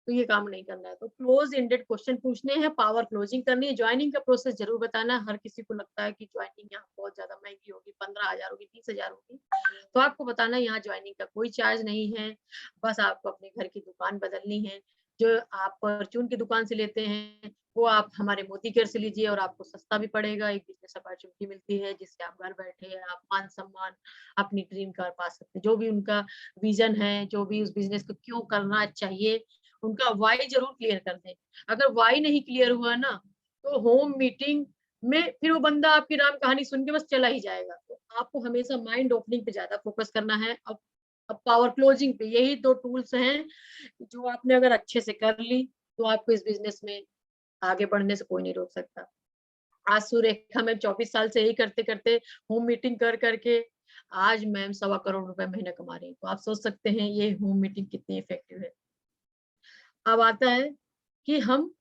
तो ये काम नहीं करना है। तो क्लोज एंडेड क्वेश्चन पूछने हैं, पावर क्लोजिंग करनी है। ज्वाइनिंग का प्रोसेस जरूर बताना। हर किसी को लगता है कि ज्वाइनिंग यहाँ बहुत ज्यादा महंगी होगी, 15,000 होगी, 30,000 होगी। तो आपको बताना है यहाँ ज्वाइनिंग का कोई चार्ज नहीं है। बस आपको अपने घर की दुकान बदलनी है। जो आप परचून की दुकान से लेते हैं वो आप हमारे मोदी केयर से लीजिए, और आपको सस्ता भी पड़ेगा। एक बिजनेस अपॉर्चुनिटी मिलती है जिससे आप घर बैठे आप मान सम्मान अपनी ड्रीम कार पा सकते हैं। जो भी उनका विजन है, जो भी उस बिजनेस को क्यों करना चाहिए, उनका वाई जरूर क्लियर कर दें। अगर वाई नहीं क्लियर हुआ ना, तो होम मीटिंग में फिर वो बंदा आपकी राम कहानी सुन के बस चला ही जाएगा। तो आपको हमेशा माइंड ओपनिंग पे ज्यादा फोकस करना है। अब पावर क्लोजिंग पे, यही 2 टूल्स हैं जो आपने अगर अच्छे से कर ली, तो आपको इस बिजनेस में आगे बढ़ने से कोई नहीं रोक सकता। आज सुरेखा मैम 24 साल से यही करते-करते, होम मीटिंग कर करके आज मैम 1.25 करोड़ रुपए महीना कमा रही हैं। तो आप सोच सकते हैं ये होम मीटिंग कितनी इफेक्टिव है। अब आता है कि हम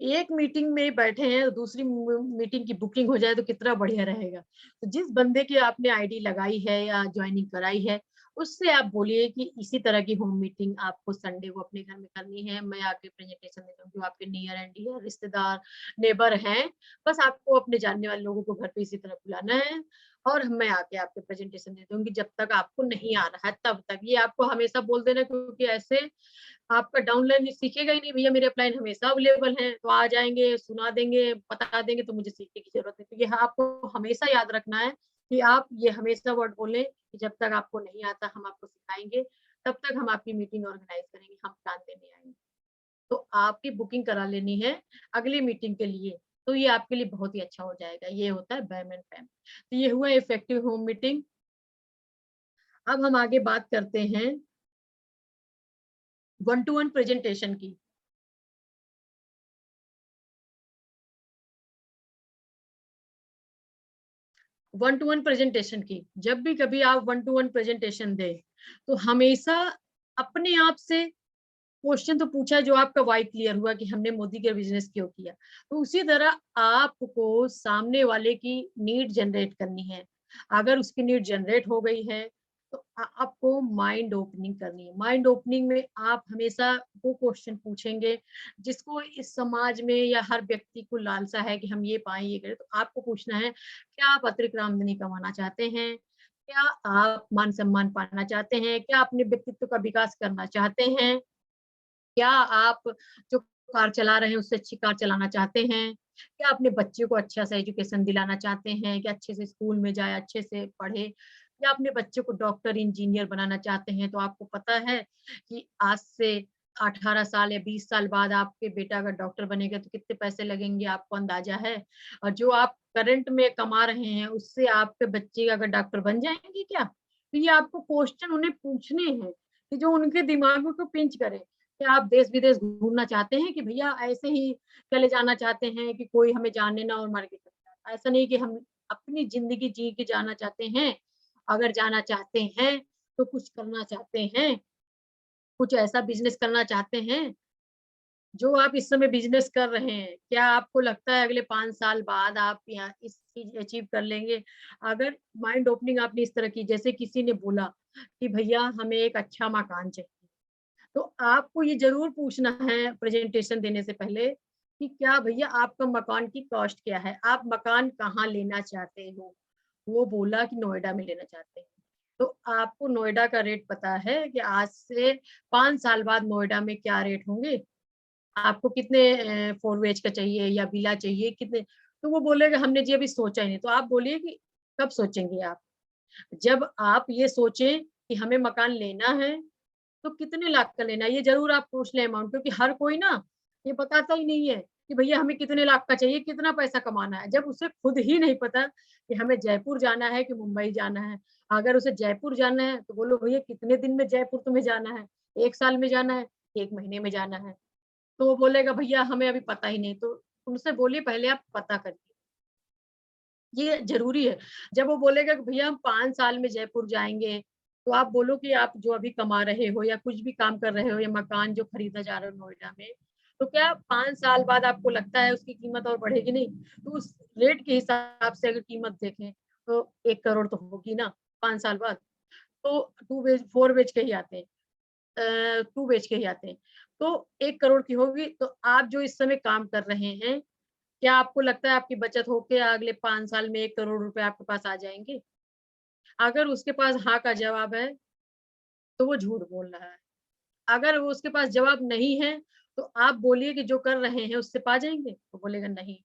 एक मीटिंग में बैठे हैं और दूसरी मीटिंग की बुकिंग हो जाए तो कितना बढ़िया रहेगा। तो जिस बंदे की आपने आईडी लगाई है या ज्वाइनिंग कराई है, उससे आप बोलिए कि इसी तरह की होम मीटिंग आपको संडे को अपने घर में करनी है। मैं आके प्रेजेंटेशन देता हूँ, जो आपके नियर एंड डियर रिश्तेदार, नेबर हैं, बस आपको अपने जानने वाले लोगों को घर पे इसी तरह बुलाना है, और मैं आके आपके प्रेजेंटेशन दे दूंगी। जब तक आपको नहीं आ रहा है तब तक ये आपको हमेशा बोल देना, क्योंकि ऐसे आपका डाउनलाइन सीखेगा ही नहीं। भैया मेरे अपलाइन हमेशा अवेलेबल हैं, तो आ जाएँगे, सुना देंगे, बता देंगे, तो मुझे सीखने की ज़रूरत नहीं। तो ये आपको हमेशा याद रखना है कि आप ये हमेशा वर्ड बोलें कि जब तक आपको नहीं आता हम आपको सिखाएँगे, तब तक हम आपकी मीटिंग ऑर्गेनाइज़ करेंगे, हम ज्ञान देने आएँगे। तो आपकी बुकिंग करा लेनी है अगली मीटिंग के लिए, तो ये आपके लिए बहुत ही अच्छा हो जाएगा। ये होता है बैम एंड पैम। तो ये हुआ इफेक्टिव होम मीटिंग। अब हम आगे बात करते हैं वन टू वन प्रेजेंटेशन की। वन टू वन प्रेजेंटेशन की। जब भी कभी आप वन टू वन प्रेजेंटेशन दें, तो हमेशा अपने आप से क्वेश्चन तो पूछा जो आपका वाई क्लियर हुआ कि हमने मोदी के बिजनेस क्यों किया। तो उसी तरह आपको सामने वाले की नीड जनरेट करनी है। अगर उसकी नीड जनरेट हो गई है, तो आपको माइंड ओपनिंग करनी है। माइंड ओपनिंग में आप हमेशा वो क्वेश्चन पूछेंगे जिसको इस समाज में या हर व्यक्ति को लालसा है कि हम ये पाएं, ये करें। तो आपको पूछना है, क्या आप अतिरिक्त आमदनी कमाना चाहते हैं? क्या आप मान सम्मान पाना चाहते हैं? क्या अपने व्यक्तित्व का विकास करना चाहते हैं? क्या आप जो कार चला रहे हैं उससे अच्छी कार चलाना चाहते हैं? क्या अपने बच्चे को अच्छा-सा एजुकेशन दिलाना चाहते हैं कि अच्छे से स्कूल में जाए, अच्छे से पढ़े? या अपने बच्चे को डॉक्टर, इंजीनियर बनाना चाहते हैं? तो आपको पता है कि आज से 18 साल या 20 साल बाद आपके बेटा अगर डॉक्टर बनेगा तो कितने पैसे लगेंगे, आपको अंदाज़ा है? और जो आप करंट में कमा रहे हैं उससे आपके बच्चे अगर डॉक्टर बन जाएँगे क्या? तो ये आपको क्वेश्चन उन्हें पूछने हैं कि जो उनके दिमागों को पिंच करें। क्या आप देश-विदेश घूमना चाहते हैं कि भैया ऐसे ही चले जाना चाहते हैं कि कोई हमें जाने ना और मार के चले जाए? ऐसा नहीं कि हम अपनी ज़िंदगी जी के जाना चाहते हैं। अगर जाना चाहते हैं, तो कुछ करना चाहते हैं, कुछ ऐसा बिज़नेस करना चाहते हैं, जो आप इस समय बिज़नेस कर रहे हैं। क्या आपको लगता है अगले 5 साल बाद आप यहाँ इस चीज़ अचीव कर लेंगे? अगर माइंड ओपनिंग आपने इस तरह की, जैसे किसी ने बोला कि भैया हमें एक अच्छा मकान चाहिए। तो आपको ये ज़रूर पूछना है प्रेज़ेंटेशन देने से पहले कि क्या भैया आपका मकान की कॉस्ट क्या है? आप मकान कहाँ लेना चाहते हो? वो बोला कि नोएडा में लेना चाहते हैं। तो आपको नोएडा का रेट पता है कि आज से 5 साल बाद नोएडा में क्या रेट होंगे? आपको कितने 4 बीएचके का चाहिए या विला चाहिए कितने? तो वो बोलेगा हमने जी अभी सोचा ही नहीं। तो आप बोलिए कि कब सोचेंगे आप? जब आप ये सोचें कि हमें मकान लेना है, तो कितने लाख का लेना है, ये ज़रूर आप पूछ लें अमाउंट, क्योंकि हर कोई ना ये बताता ही नहीं है कि भैया हमें कितने लाख का चाहिए, कितना पैसा कमाना है। जब उसे खुद ही नहीं पता कि हमें जयपुर जाना है कि मुंबई जाना है। अगर उसे जयपुर जाना है तो बोलो भैया कितने दिन में जयपुर तुम्हें जाना है? 1 साल में जाना है, 1 महीने में जाना है? तो वो बोलेगा भैया हमें अभी पता ही नहीं, तो उनसे बोलिए पहले आप पता करिए। ये ज़रूरी है। जब वो बोलेगा कि भैया हम 5 साल में जयपुर जाएँगे, तो आप बोलो कि आप जो अभी कमा रहे हो या कुछ भी काम कर रहे हो या मकान जो खरीदा जा रहा है नोएडा में, तो क्या 5 साल बाद आपको लगता है उसकी कीमत और बढ़ेगी नहीं? तो उस रेट के हिसाब से अगर कीमत देखें, तो 1 करोड़ तो होगी ना 5 साल बाद। तो 2 बेच 4 बेच के ही आते हैं। 2 बेच के ही आते हैं। तो 1 करोड़ की होगी, तो आप जो इस समय काम कर रहे हैं, क्या आपको लगता है आपकी बचत होके अगले 5 साल में 1 करोड़ रुपए आपके पास आ जाएँगे? अगर उसके पास हाँ का जवाब है, तो वो झूठ बोल रहा है। अगर वो उसके पास जवाब नहीं है, तो आप बोलिए कि जो कर रहे हैं उससे पा जाएँगे? वो बोलेगा नहीं।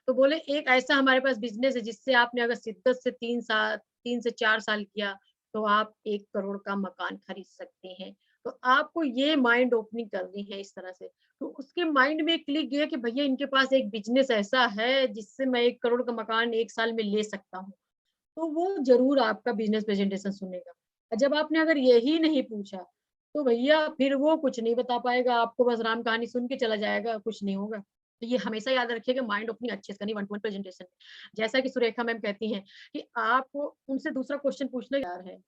तो बोले एक ऐसा हमारे पास बिज़नेस है जिससे आपने अगर शिद्दत से 3 से 4 साल किया, तो आप 1 करोड़ का मकान खरीद सकते हैं। तो आपको ये माइंड ओपनिंग करनी है इस तरह से। तो उसके माइंड में क्लिक गया कि भैया इनके पास एक बिज़नेस ऐसा है जिससे मैं 1 करोड़ का मकान 1 साल में ले सकता हूँ। तो वो ज़रूर आपका बिज़नेस प्रेज़ेंटेशन सुनेगा। और जब आपने अगर यही नहीं पूछा, तो भैया फिर वो कुछ नहीं बता पाएगा, आपको बस राम कहानी सुन के चला जाएगा, कुछ नहीं होगा। तो ये हमेशा याद रखिएगा माइंड ओपनिंग अच्छे से करनी वन टू वन प्रेज़ेंटेशन में। जैसा कि सुरेखा मैम कहती हैं कि आप उनसे दूसरा क्वेश्चन पूछने तैयार हैं,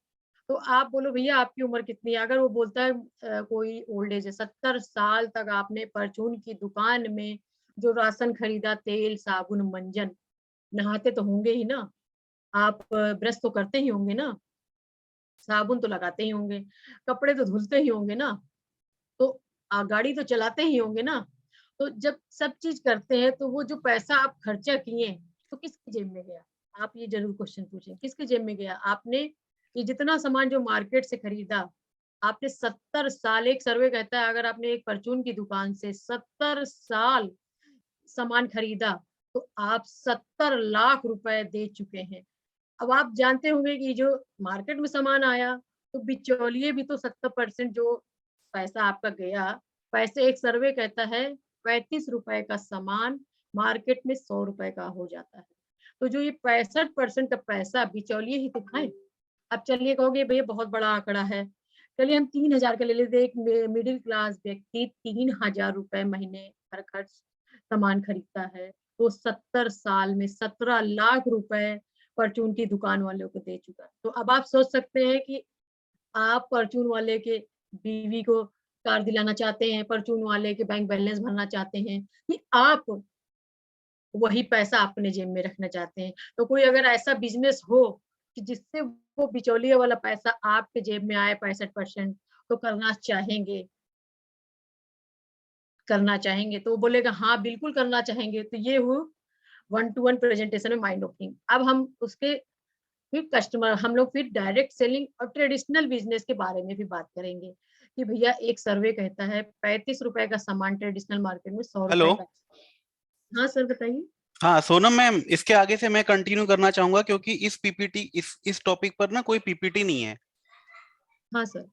तो आप बोलो भैया आपकी उम्र कितनी है? अगर वो बोलता है कोई ओल्ड एज है, 70 साल तक आपने परचून की दुकान में जो राशन खरीदा, तेल, साबुन, मंजन, नहाते तो होंगे ही ना? आप ब्रश तो करते ही होंगे ना, साबुन तो लगाते ही होंगे, कपड़े तो धुलते ही होंगे ना, तो गाड़ी तो चलाते ही होंगे ना। तो जब सब चीज़ करते हैं तो वो जो पैसा आप खर्चा किए, तो किसकी जेब में गया? आप ये ज़रूर क्वेश्चन पूछें, किसकी जेब में गया? आपने ये जितना सामान जो मार्केट से खरीदा, आपने 70 साल एक सर्वे कहता है अगर आपने एक परचून की दुकान से 70 साल सामान खरीदा, तो आप 70 लाख रुपए दे चुके हैं। अब आप जानते होंगे कि जो मार्केट में सामान आया, तो बिचौलिए भी तो 70% जो पैसा आपका गया, पैसे एक सर्वे कहता है ₹35 का सामान मार्केट में ₹100 का हो जाता है। तो जो ये 65% का पैसा बिचौलिए ही तो खाएँ। अब चलिए कहोगे भैया बहुत बड़ा आंकड़ा है। चलिए हम 3000 का ले लेते हैं, एक मिडिल क्लास व्यक्ति ₹3000 महीने पर खर्च सामान खरीदता है, तो 70 साल में 17 लाख रुपए परचून की दुकान वालों को दे चुका है। तो अब आप सोच सकते हैं कि आप परचून वाले के बीवी को कार दिलाना चाहते हैं, परचून वाले के बैंक बैलेंस भरना चाहते हैं, कि आप वही पैसा अपने जेब में रखना चाहते हैं। तो कोई अगर ऐसा बिज़नेस हो कि जिससे वो बिचौलिए वाला पैसा आपके जेब में आए 65% तो करना चाहेंगे, तो वो बोलेगा हाँ, बिल्कुल करना चाहेंगे। तो ये हुआ वन टू वन प्रेजेंटेशन में माइंड ओपनिंग। अब हम उसके फिर कस्टमर हम लोग फिर डायरेक्ट सेलिंग और ट्रेडिशनल बिज़नेस के बारे में भी बात करेंगे, कि भैया एक सर्वे कहता है ₹35 का सामान ट्रेडिशनल मार्केट में हेलो। ₹100 का। हाँ सर बताइए? हाँ सोनम मैम, इसके आगे से मैं कंटिन्यू करना चाहूंगा क्योंकि इस पीपीटी इस टॉपिक पर ना कोई पीपीटी नहीं है। हाँ सर।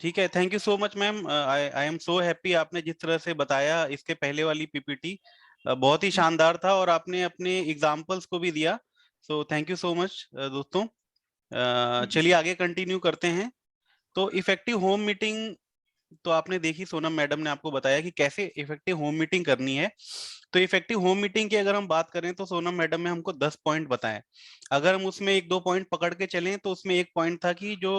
ठीक है, thank you so much ma'am. I I am so happy, आपने जिस तरह से बताया इसके पहले वाली पीपीटी बहुत ही शानदार था और आपने अपने एग्जाम्पल्स को भी दिया। So thank you so much दोस्तों। चलिए आगे कंटिन्यू करते हैं। तो इफेक्टिव होम मीटिंग तो आपने देखी, सोनम मैडम ने आपको बताया कि कैसे इफेक्टिव होम मीटिंग करनी है। तो इफेक्टिव होम मीटिंग की अगर हम बात करें तो सोनम मैडम ने हमको 10 पॉइंट बताए। अगर हम उसमें एक दो पॉइंट पकड़ के चलें तो उसमें एक पॉइंट था कि जो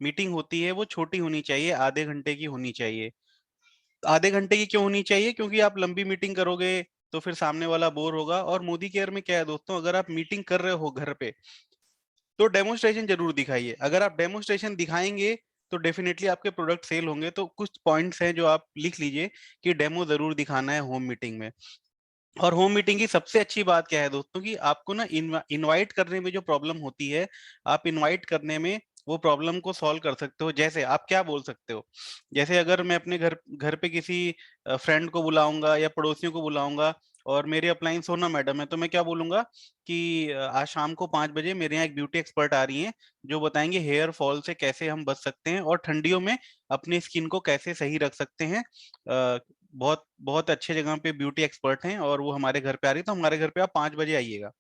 मीटिंग होती है वो छोटी होनी चाहिए, आधे घंटे की होनी चाहिए। आधे घंटे की क्यों होनी चाहिए? क्योंकि आप लंबी मीटिंग करोगे तो फिर सामने वाला बोर होगा। और मोदी केयर में क्या है दोस्तों, अगर आप मीटिंग कर रहे हो घर पे तो डेमोन्स्ट्रेशन जरूर दिखाइए। अगर आप डेमोन्स्ट्रेशन दिखाएंगे तो डेफिनेटली आपके प्रोडक्ट सेल होंगे। तो कुछ पॉइंट्स हैं जो आप लिख लीजिए कि डेमो जरूर दिखाना है होम मीटिंग में। और होम मीटिंग की सबसे अच्छी बात क्या है दोस्तों, कि आपको ना इनवाइट करने में जो प्रॉब्लम होती है, आप इनवाइट करने में वो प्रॉब्लम को सॉल्व कर सकते हो। जैसे आप क्या बोल सकते हो, जैसे अगर मैं अपने घर घर पे किसी फ्रेंड को बुलाऊंगा या पड़ोसियों को बुलाऊंगा और मेरे अपलाइन सोना मैडम है, तो मैं क्या बोलूंगा कि आज शाम को 5 बजे मेरे यहाँ एक ब्यूटी एक्सपर्ट आ रही हैं जो बताएंगे हेयर फॉल से कैसे हम बच सकते हैं और ठंडियों में अपनी स्किन को कैसे सही रख सकते हैं। बहुत बहुत अच्छे जगह पे ब्यूटी एक्सपर्ट हैं और वो हमारे घर पे आ रही है, तो हमारे घर पे आप 5 बजे आइएगा।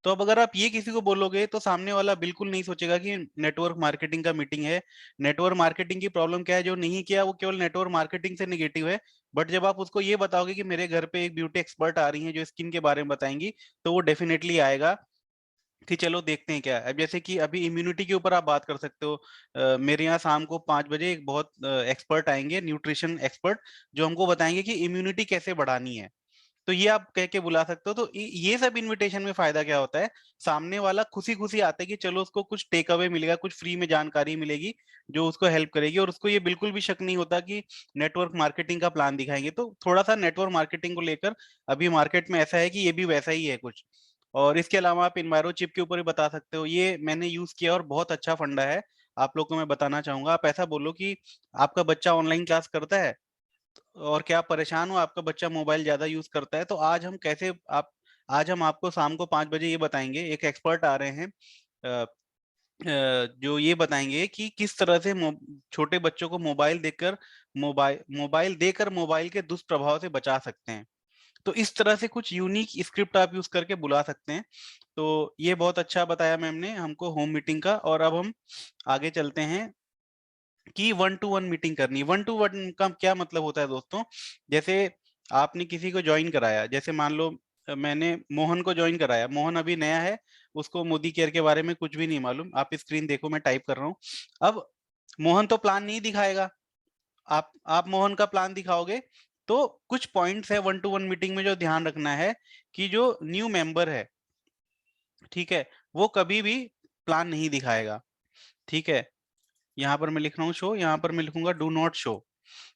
तो अब अगर आप ये किसी को बोलोगे तो सामने वाला बिल्कुल नहीं सोचेगा कि नेटवर्क मार्केटिंग का मीटिंग है। नेटवर्क मार्केटिंग की प्रॉब्लम क्या है, जो नहीं किया वो केवल नेटवर्क मार्केटिंग से नेगेटिव है। बट जब आप उसको ये बताओगे कि मेरे घर पे एक ब्यूटी एक्सपर्ट आ रही है जो स्किन के बारे में बताएंगी, तो वो डेफिनेटली आएगा कि चलो देखते हैं क्या है। अब जैसे कि अभी इम्यूनिटी के ऊपर आप बात कर सकते हो। मेरे यहाँ शाम को 5 बजे एक बहुत एक्सपर्ट आएंगे, न्यूट्रिशन एक्सपर्ट, जो हमको बताएंगे कि इम्यूनिटी कैसे बढ़ानी है। तो ये आप कह के बुला सकते हो। तो ये सब इनविटेशन में फायदा क्या होता है, सामने वाला खुशी खुशी आता है कि चलो उसको कुछ टेक अवे मिलेगा, कुछ फ्री में जानकारी मिलेगी जो उसको हेल्प करेगी, और उसको ये बिल्कुल भी शक नहीं होता कि नेटवर्क मार्केटिंग का प्लान दिखाएंगे। तो थोड़ा सा नेटवर्क मार्केटिंग को लेकर अभी मार्केट में ऐसा है कि ये भी वैसा ही है कुछ। और इसके अलावा आप इन्वायरो चिप के ऊपर भी बता सकते हो, ये मैंने यूज किया और बहुत अच्छा फंडा है। आप लोग को मैं बताना चाहूंगा। आप ऐसा बोलो कि आपका बच्चा ऑनलाइन क्लास करता है और क्या आप परेशान हो, आपका बच्चा मोबाइल ज्यादा यूज करता है, तो आज हम आपको शाम को 5 बजे ये बताएंगे, एक एक्सपर्ट आ रहे हैं जो ये बताएंगे कि किस तरह से छोटे बच्चों को मोबाइल देकर मोबाइल के दुष्प्रभाव से बचा सकते हैं। तो इस तरह से कुछ यूनिक स्क्रिप्ट आप यूज करके बुला सकते हैं। तो ये बहुत अच्छा बताया मैम ने हमको होम मीटिंग का। और अब हम आगे चलते हैं कि 1-to-1 मीटिंग करनी। 1-to-1 का क्या मतलब होता है दोस्तों, जैसे आपने किसी को ज्वाइन कराया, जैसे मान लो मैंने मोहन को ज्वाइन कराया। मोहन अभी नया है, उसको मोदी केयर के बारे में कुछ भी नहीं मालूम। आप स्क्रीन देखो, मैं टाइप कर रहा हूँ। अब मोहन तो प्लान नहीं दिखाएगा। आप मोहन का प्लान दिखाओगे तो कुछ पॉइंट्स है 1-to-1 मीटिंग में जो ध्यान रखना है कि जो न्यू मेंबर है, ठीक है, वो कभी भी प्लान नहीं दिखाएगा। ठीक है, यहाँ पर मैं लिख रहा हूँ शो, यहाँ पर मैं लिखूंगा डू नॉट शो।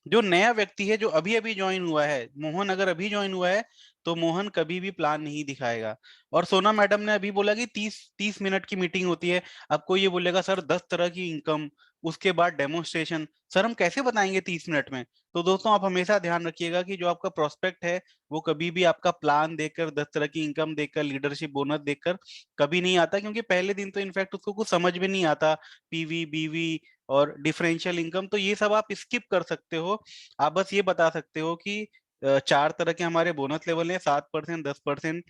जो नया व्यक्ति है, जो अभी अभी ज्वाइन हुआ है, मोहन अगर अभी ज्वाइन हुआ है तो मोहन कभी भी प्लान नहीं दिखाएगा। और सोना मैडम ने अभी बोला कि 30 मिनट की मीटिंग होती है। अब कोई ये बोलेगा सर 10 तरह की इनकम, उसके बाद डेमोन्स्ट्रेशन, सर हम कैसे बताएंगे 30 मिनट में। तो दोस्तों आप हमेशा ध्यान रखिएगा कि जो आपका प्रोस्पेक्ट है वो कभी भी आपका प्लान देखकर, 10 तरह की इनकम देखकर, लीडरशिप बोनस देखकर कभी नहीं आता, क्योंकि पहले दिन तो इनफैक्ट उसको कुछ समझ में नहीं आता, पीवी बीवी और डिफरेंशियल इनकम, तो ये सब आप स्किप कर सकते हो। आप बस ये बता सकते हो कि 4 तरह के हमारे बोनस लेवल हैं, 7%, 10%।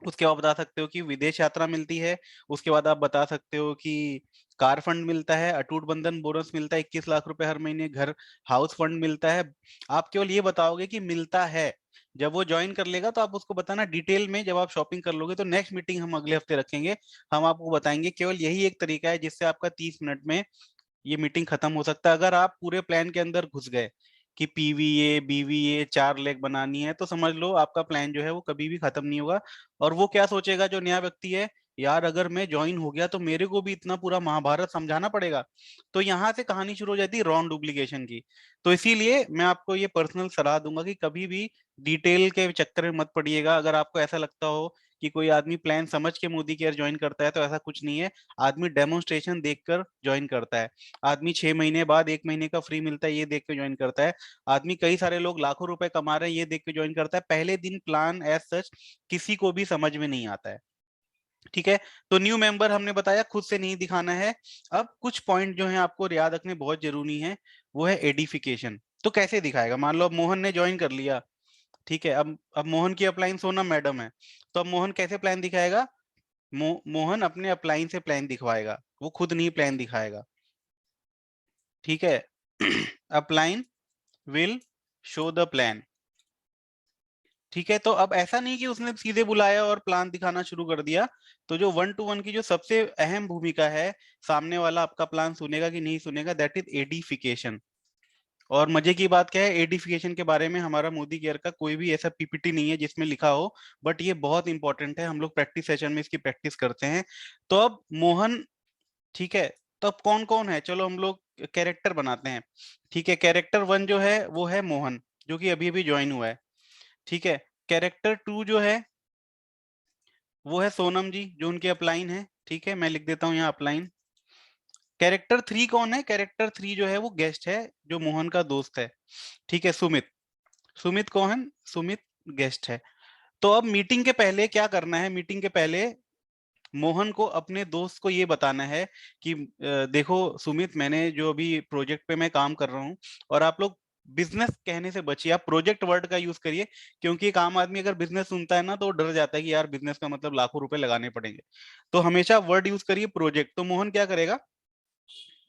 उसके बाद बता सकते हो कि विदेश यात्रा मिलती है। उसके बाद आप बता सकते हो कि कार फंड मिलता है, अटूट बंधन बोनस मिलता है 21 लाख रुपए हर महीने, घर हाउस फंड मिलता है। आप केवल ये बताओगे कि मिलता है। जब वो ज्वाइन कर लेगा तो आप उसको बताना डिटेल में। जब आप शॉपिंग कर लोगे तो नेक्स्ट मीटिंग हम अगले हफ्ते रखेंगे, हम आपको बताएंगे। केवल यही एक तरीका है जिससे आपका 30 मिनट में ये मीटिंग खत्म हो सकता है। अगर आप पूरे प्लान के अंदर घुस गए कि पीवीए बीवीए 4 लेग बनानी है, तो समझ लो आपका प्लान जो है वो कभी भी खत्म नहीं होगा। और वो क्या सोचेगा जो नया व्यक्ति है, यार अगर मैं ज्वाइन हो गया तो मेरे को भी इतना पूरा महाभारत समझाना पड़ेगा। तो यहाँ से कहानी शुरू हो जाती है रॉन्ग डुप्लीकेशन की। तो इसीलिए मैं आपको ये पर्सनल सलाह दूंगा कि कभी भी डिटेल के चक्कर में मत पड़िएगा। अगर आपको ऐसा लगता हो कि कोई आदमी प्लान समझ के मोदी केयर ज्वाइन करता है, तो ऐसा कुछ नहीं है। आदमी डेमोन्स्ट्रेशन देखकर ज्वाइन करता है। आदमी 6 महीने बाद 1 महीने का फ्री मिलता है ये देख के ज्वाइन करता है। आदमी, कई सारे लोग लाखों रुपए कमा रहे हैं ये देख के ज्वाइन करता है। पहले दिन प्लान एज सच किसी को भी समझ में नहीं आता है। ठीक है, तो न्यू मेंबर हमने बताया खुद से नहीं दिखाना है। अब कुछ पॉइंट जो है आपको याद रखने बहुत जरूरी है, वो है एडिफिकेशन। तो कैसे दिखाएगा, मान लो अब मोहन ने ज्वाइन कर लिया, ठीक है, अब मोहन की अपलाइन सोनम मैडम है, तो अब मोहन कैसे प्लान दिखाएगा। मोहन अपने अपलाइन से प्लान दिखवाएगा, वो खुद नहीं प्लान दिखाएगा। ठीक है, upline will show the plan. ठीक है, तो अब ऐसा नहीं कि उसने सीधे बुलाया और प्लान दिखाना शुरू कर दिया। तो जो 1-to-1 की जो सबसे अहम भूमिका है, सामने वाला आपका प्लान सुनेगा कि नहीं सुनेगा, दैट इज एडिफिकेशन। और मजे की बात क्या है, एडिफिकेशन के बारे में हमारा मोदी केयर का कोई भी ऐसा पीपीटी नहीं है जिसमें लिखा हो, बट ये बहुत इंपॉर्टेंट है। हम लोग प्रैक्टिस सेशन में इसकी प्रैक्टिस करते हैं। तो अब मोहन, ठीक है, तो अब कौन कौन है, चलो हम लोग कैरेक्टर बनाते हैं। ठीक है, कैरेक्टर 1 जो है वो है मोहन, जो कि अभी अभी ज्वाइन हुआ है। ठीक है, कैरेक्टर 2 जो है वो है सोनम जी, जो उनके अपलाइन है। ठीक है, मैं लिख देता हूँ यहाँ अपलाइन। कैरेक्टर 3 कौन है, कैरेक्टर 3 जो है वो गेस्ट है, जो मोहन का दोस्त है। ठीक है, सुमित। सुमित कौन, सुमित गेस्ट है। तो अब मीटिंग के पहले क्या करना है, मीटिंग के पहले मोहन को अपने दोस्त को ये बताना है कि देखो सुमित, मैंने जो अभी प्रोजेक्ट पे मैं काम कर रहा हूँ, और आप लोग बिजनेस कहने से बचिए, आप प्रोजेक्ट वर्ड का यूज करिए, क्योंकि एक आम आदमी अगर बिजनेस सुनता है ना तो वो डर जाता है कि यार बिजनेस का मतलब लाखों रुपए लगाने पड़ेंगे। तो हमेशा वर्ड यूज करिए प्रोजेक्ट। तो मोहन क्या करेगा,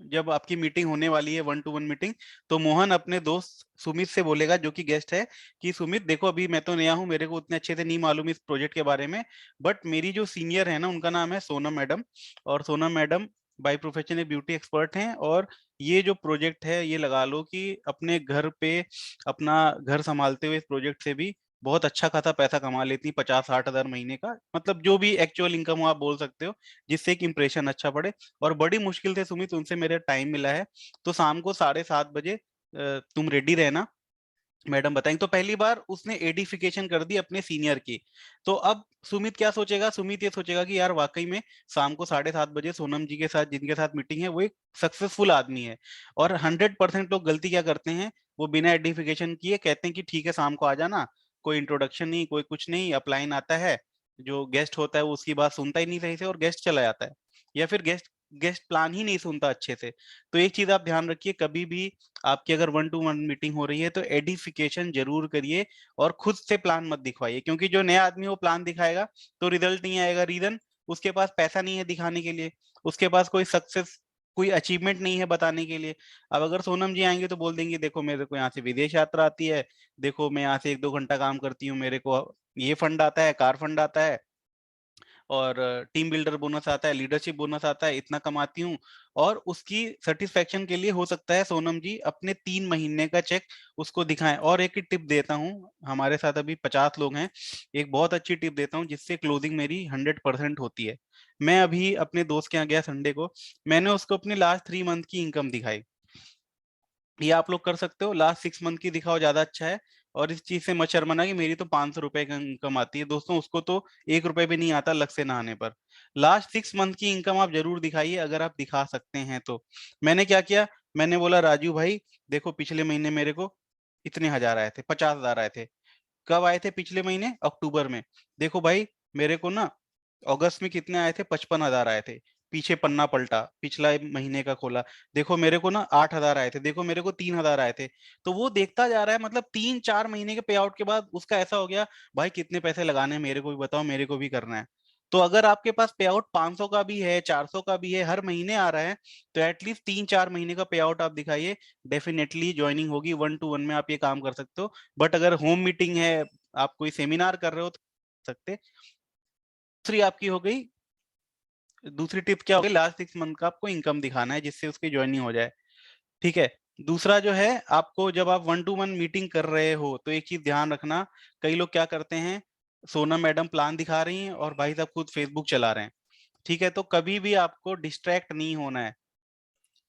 जब आपकी मीटिंग होने वाली है 1-to-1 मीटिंग, तो मोहन अपने दोस्त सुमित से बोलेगा, जो कि गेस्ट है, कि सुमित देखो, अभी मैं तो नया हूँ, मेरे को उतने अच्छे से नहीं मालूम इस प्रोजेक्ट के बारे में, बट मेरी जो सीनियर है ना, उनका नाम है सोनम मैडम, और सोनम मैडम बाय प्रोफेशन एक ब्यूटी एक्सपर्ट हैं, और ये जो प्रोजेक्ट है, ये लगा लो कि अपने घर पे अपना घर संभालते हुए इस प्रोजेक्ट से भी बहुत अच्छा खासा पैसा कमा लेती, 50-60 हजार महीने का, मतलब जो भी एक्चुअल इनकम हो आप बोल सकते हो, जिससे एक इंप्रेशन अच्छा पड़े। और बड़ी मुश्किल से सुमित उनसे मेरे टाइम मिला है, तो शाम को 7:30 बजे तुम रेडी रहना, मैडम बताएंगे। तो पहली बार उसने एडिफिकेशन कर दी अपने सीनियर की। तो अब सुमित क्या सोचेगा, सुमित ये सोचेगा कि यार वाकई में शाम को 7:30 बजे सोनम जी के साथ, जिनके साथ मीटिंग है, वो एक सक्सेसफुल आदमी है। और 100% लोग गलती क्या करते हैं, वो बिना एडिफिकेशन किए कहते हैं कि ठीक है शाम को आ जाना, कोई इंट्रोडक्शन नहीं, कोई कुछ नहीं, अपलाइन आता है, जो गेस्ट होता है वो उसकी बात सुनता ही नहीं सही से और गेस्ट चला जाता है, या फिर गेस्ट गेस्ट प्लान ही नहीं सुनता अच्छे से। तो एक चीज आप ध्यान रखिए, कभी भी आपकी अगर 1-to-1 मीटिंग हो रही है तो एडिफिकेशन जरूर करिए, और खुद से प्लान मत दिखवाइए, क्योंकि जो नया आदमी वो प्लान दिखाएगा तो रिजल्ट नहीं आएगा। रीजन, उसके पास पैसा नहीं है दिखाने के लिए, उसके पास कोई सक्सेस, कोई अचीवमेंट नहीं है बताने के लिए। अब अगर सोनम जी आएंगे तो बोल देंगे देखो मेरे को यहाँ से विदेश यात्रा आती है, देखो मैं यहाँ से 1-2 घंटा काम करती हूँ, मेरे को ये फंड आता है, कार फंड आता है, और टीम बिल्डर बोनस आता है, लीडरशिप बोनस आता है, इतना कमाती हूँ। और उसकी सेटिस्फेक्शन के लिए हो सकता है सोनम जी अपने 3 महीने का चेक उसको दिखाएं। और एक टिप देता हूँ, हमारे साथ अभी 50 लोग हैं, एक बहुत अच्छी टिप देता हूँ जिससे क्लोजिंग मेरी 100% होती है। मैं अभी अपने दोस्त के यहाँ गया संडे को, मैंने उसको अपने लास्ट 3 मंथ की इनकम दिखाई। ये आप लोग कर सकते हो, लास्ट 6 मंथ की दिखाओ, ज्यादा अच्छा है। और इस चीज से मत शर्माना कि मेरी तो 500 रुपए का इनकम आती है, दोस्तों उसको तो 1 रुपए भी नहीं आता लग से नहाने पर। लास्ट 6 मंथ की इनकम आप जरूर दिखाइए, अगर आप दिखा सकते हैं तो। मैंने क्या किया, मैंने बोला राजू भाई देखो, पिछले महीने मेरे को इतने हजार आए थे, 50 हजार आए थे। कब आए थे पिछले महीने, अक्टूबर में। देखो भाई मेरे को ना अगस्त में कितने आए थे, 55 हजार आए थे। पीछे पन्ना पलटा, पिछला महीने का खोला, देखो मेरे को ना 8 हजार आए थे, देखो मेरे को 3 हजार आए थे। तो वो देखता जा रहा है, मतलब 3-4 महीने के पे आउट के बाद उसका ऐसा हो गया, भाई कितने पैसे लगाने हैं, मेरे को भी बताओ, मेरे को भी करना है। तो अगर आपके पास पे आउट 500 का भी है, 400 का भी है, हर महीने आ रहा है, तो एटलीस्ट 3-4 महीने का पे आउट आप दिखाइए, डेफिनेटली ज्वाइनिंग होगी। 1-to-1 में आप ये काम कर सकते हो। बट अगर होम मीटिंग है, आप कोई सेमिनार कर रहे हो तो सकते। दूसरी आपकी हो गई, दूसरी टिप क्या होगी, लास्ट 6 मंथ का आपको इनकम दिखाना है जिससे उसकी ज्वाइनिंग हो जाए। ठीक है। दूसरा जो है, आपको जब आप 1-to-1 मीटिंग कर रहे हो तो एक चीज ध्यान रखना, कई लोग क्या करते हैं, सोनम मैडम प्लान दिखा रही हैं और भाई साहब खुद फेसबुक चला रहे हैं। ठीक है, तो कभी भी आपको डिस्ट्रैक्ट नहीं होना है।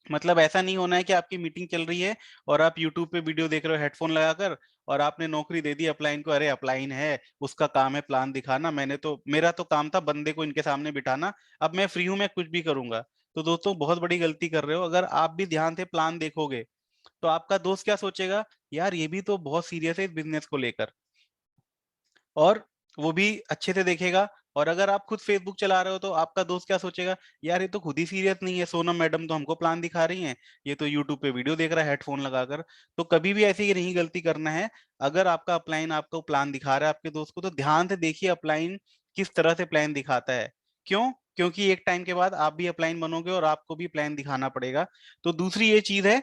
मतलब ऐसा नहीं होना है कि आपकी मीटिंग चल रही है और आप यूट्यूब पे वीडियो देख रहे हो हेडफोन लगाकर, और आपने नौकरी दे दी अपलाइन को, अरे अपलाइन है, उसका काम है प्लान दिखाना, मैंने तो, मेरा तो काम था बंदे को इनके सामने बिठाना, अब मैं फ्री हूं, मैं कुछ भी करूंगा। तो दोस्तों बहुत बड़ी गलती कर रहे हो। अगर आप भी ध्यान से प्लान देखोगे तो आपका दोस्त क्या सोचेगा, यार ये भी तो बहुत सीरियस है इस बिजनेस को लेकर, और वो भी अच्छे से देखेगा। और अगर आप खुद फेसबुक चला रहे हो तो आपका दोस्त क्या सोचेगा, यार ये तो खुद ही सीरियस नहीं है, सोनम मैडम तो हमको प्लान दिखा रही हैं, ये तो यूट्यूब पे वीडियो देख रहा है हेडफोन लगाकर। तो कभी भी ऐसी नहीं गलती करना है। अगर आपका अपलाइन आपको प्लान दिखा रहा है आपके दोस्त को, तो ध्यान से देखिए अपलाइन किस तरह से प्लान दिखाता है। क्यों, क्योंकि एक टाइम के बाद आप भी अपलाइन बनोगे और आपको भी प्लान दिखाना पड़ेगा। तो दूसरी ये चीज है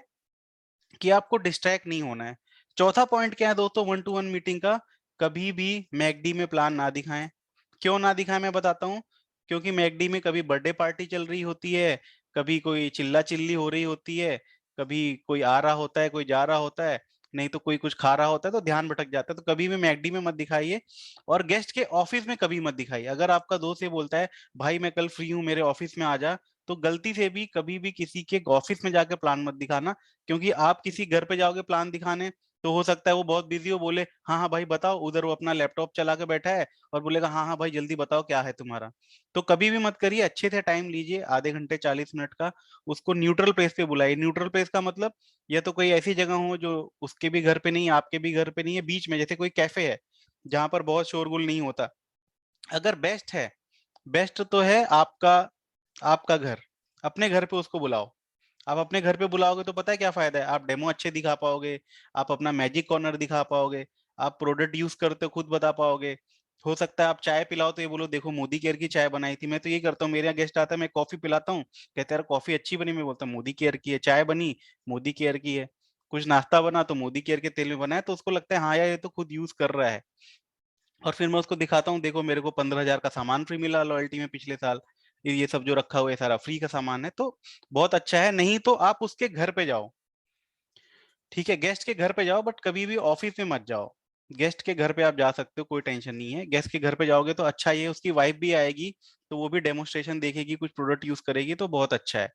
कि आपको डिस्ट्रैक्ट नहीं होना है। चौथा पॉइंट क्या है दोस्तों 1-to-1 मीटिंग का, कभी भी मैकडी में प्लान ना दिखाएं। क्यों ना दिखाएं मैं बताता हूँ। क्योंकि मैकडी में कभी बर्थडे पार्टी चल रही होती है, कभी कोई चिल्ला चिल्ली हो रही होती है, कभी कोई आ रहा होता है, कोई जा रहा होता है, नहीं तो कोई कुछ खा रहा होता है, तो ध्यान भटक जाता है। तो कभी भी मैकडी में मत दिखाइए, और गेस्ट के ऑफिस में कभी मत दिखाइए। अगर आपका दोस्त ये बोलता है भाई मैं कल फ्री हूँ, मेरे ऑफिस में आ जा, तो गलती से भी कभी भी किसी के ऑफिस में जाकर प्लान मत दिखाना। क्योंकि आप किसी घर पे जाओगे प्लान दिखाने, तो हो सकता है वो बहुत बिजी हो, बोले हाँ हाँ भाई बताओ, उधर वो अपना लैपटॉप चला के बैठा है और बोलेगा हाँ हाँ भाई जल्दी बताओ क्या है तुम्हारा। तो कभी भी मत करिए, अच्छे से टाइम लीजिए, आधे घंटे 40 मिनट का, उसको न्यूट्रल प्लेस पे बुलाइए। न्यूट्रल प्लेस का मतलब, या तो कोई ऐसी जगह हो जो उसके भी घर पे नहीं आपके भी घर पे नहीं है, बीच में, जैसे कोई कैफे है, जहां पर बहुत शोरगुल नहीं होता। अगर बेस्ट है, बेस्ट तो है आपका घर, अपने घर पे उसको बुलाओ। आप अपने घर पे बुलाओगे तो पता है क्या फायदा है, आप डेमो अच्छे दिखा पाओगे, आप अपना मैजिक कॉर्नर दिखा पाओगे, आप प्रोडक्ट यूज करते हो खुद बता पाओगे। हो सकता है आप चाय पिलाओ तो ये बोलो देखो मोदी केयर की चाय बनाई थी। मैं तो ये करता हूँ, मेरे यहाँ गेस्ट आता है मैं कॉफी पिलाता हूँ, कहते हैं यार कॉफी अच्छी बनी, मैं बोलता हूँ मोदी केयर की है, चाय बनी मोदी केयर की है, कुछ नाश्ता बना तो मोदी केयर के तेल में बना है, तो उसको लगता है हाँ यार ये तो खुद यूज कर रहा है। और फिर मैं उसको दिखाता हूँ देखो मेरे को 15,000 का सामान फ्री मिला लॉयल्टी में पिछले साल, ये सब जो रखा हुआ है सारा फ्री का सामान है, तो बहुत अच्छा है। नहीं तो आप उसके घर पे जाओ, ठीक है, गेस्ट के घर पे जाओ, बट कभी भी ऑफिस में मत जाओ। गेस्ट के घर पे आप जा सकते हो, कोई टेंशन नहीं है, गेस्ट के घर पे जाओगे तो अच्छा, ये उसकी वाइफ भी आएगी तो वो भी डेमोन्स्ट्रेशन देखेगी, कुछ प्रोडक्ट यूज करेगी, तो बहुत अच्छा है।